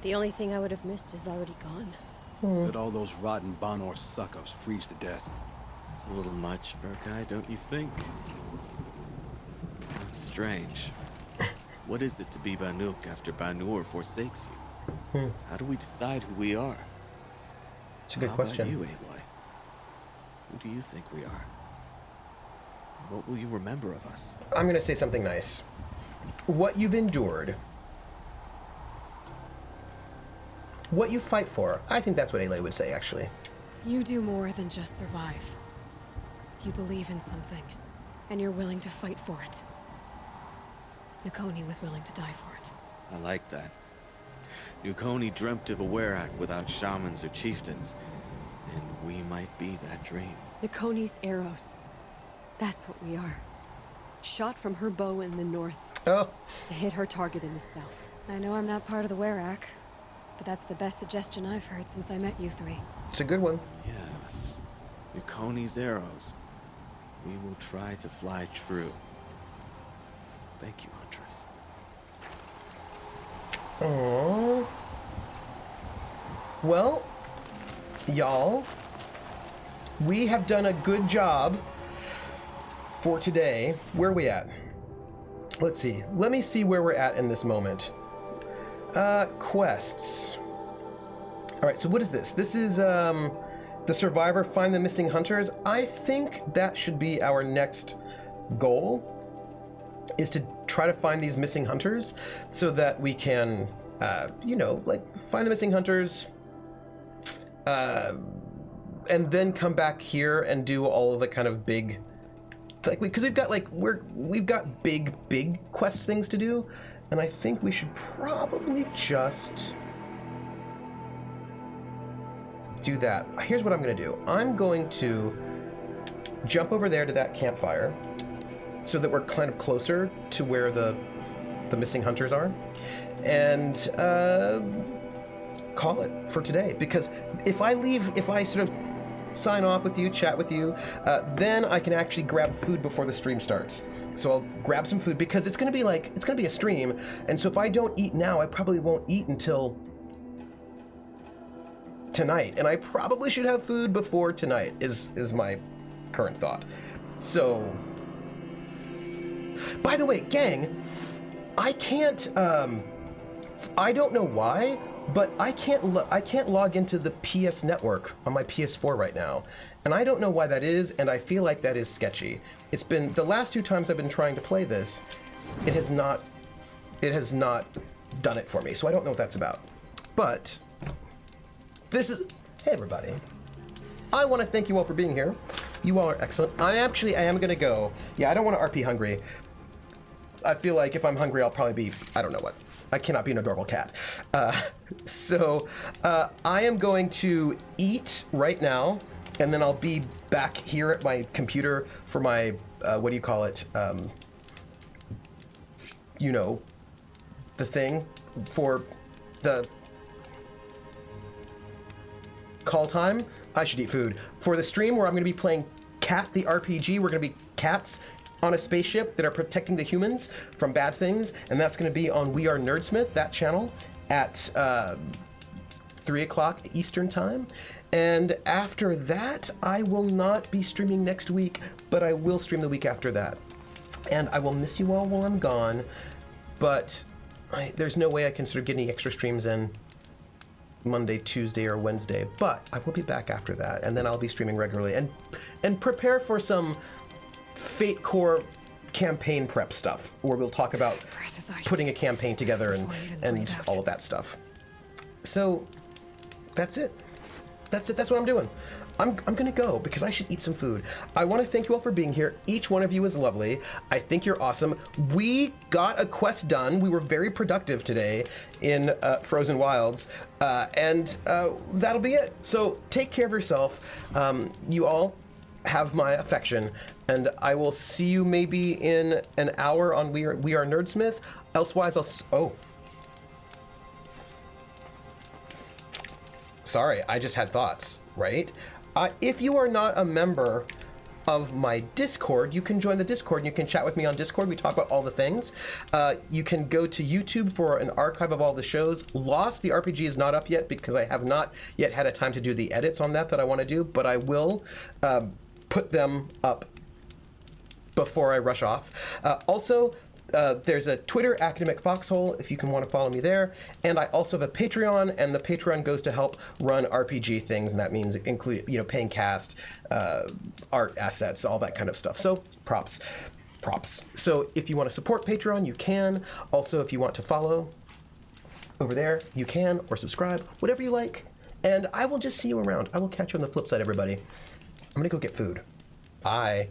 The only thing I would have missed is already gone. Let all those rotten Banor suck-ups freeze to death. It's a little much, Urkai, don't you think? It's strange. What is it to be Banuk after Banur forsakes you? How do we decide who we are? It's a good How question. about you, Aloy? Who do you think we are? What will you remember of us? I'm going to say something nice. What you've endured. What you fight for. I think that's what Aloy would say, actually. You do more than just survive. You believe in something, and you're willing to fight for it. Nakoni was willing to die for it. I like that. Nakoni dreamt of a Werak without shamans or chieftains, and we might be that dream. Nakoni's arrows. That's what we are. Shot from her bow in the north Oh, to hit her target in the south. I know I'm not part of the Werak, but that's the best suggestion I've heard since I met you three. it's a good one. Yes. Nakoni's arrows. We will try to fly true. Thank you, Huntress. Aww. Well, y'all, we have done a good job for today. Where are we at? Let's see. Let me see where we're at in this moment. Quests. All right, so what is this? This is the Survivor Find the Missing Hunters. I think that should be our next goal, is to try to find these missing hunters so that we can, find the missing hunters, and then come back here and do all of the kind of big, because we've got big quest things to do, and I think we should probably just do that. Here's what I'm going to do. I'm going to jump over there to that campfire, so that we're kind of closer to where the missing hunters are, and call it for today. Because if I sort of sign off with you, chat with you, then I can actually grab food before the stream starts. So I'll grab some food, because it's gonna be a stream, and so if I don't eat now, I probably won't eat until tonight, and I probably should have food before tonight is my current thought. So By the way, gang, I can't, I don't know why, but I can't log into the PS network on my PS4 right now. And I don't know why that is, and I feel like that is sketchy. It's been, the last 2 times I've been trying to play this, it has not done it for me, so I don't know what that's about. But, this is, hey everybody. I want to thank you all for being here. You all are excellent. I am gonna go. Yeah, I don't want to RP hungry. I feel like if I'm hungry, I'll probably be, I don't know what. I cannot be an adorable cat. So I am going to eat right now, and then I'll be back here at my computer for my, what do you call it? You know, the thing for the call time. I should eat food. For the stream where I'm going to be playing Cat the RPG, we're going to be cats on a spaceship that are protecting the humans from bad things, and that's going to be on We Are Nerdsmith, that channel, at 3 o'clock Eastern time. And after that, I will not be streaming next week, but I will stream the week after that. And I will miss you all while I'm gone, but there's no way I can sort of get any extra streams in Monday, Tuesday, or Wednesday, but I will be back after that, and then I'll be streaming regularly and prepare for some Fate Core campaign prep stuff, where we'll talk about putting a campaign together and all of that stuff. So that's it. That's it. That's what I'm doing. I'm gonna go because I should eat some food. I want to thank you all for being here. Each one of you is lovely. I think you're awesome. We got a quest done. We were very productive today in Frozen Wilds, and that'll be it. So take care of yourself. You all have my affection, and I will see you maybe in an hour on We Are Nerdsmith. Elsewise, sorry, I just had thoughts, right? If you are not a member of my Discord, you can join the Discord and you can chat with me on Discord. We talk about all the things. You can go to YouTube for an archive of all the shows. Lost, the RPG, is not up yet because I have not yet had a time to do the edits on that I want to do, but I will put them up before I rush off. Also, there's a Twitter, Academic Foxhole, if you want to follow me there. And I also have a Patreon, and the Patreon goes to help run RPG things, and that means paying cast, art assets, all that kind of stuff. So props. So if you want to support Patreon, you can. Also, if you want to follow over there, you can, or subscribe, whatever you like. And I will just see you around. I will catch you on the flip side, everybody. I'm gonna go get food. Bye.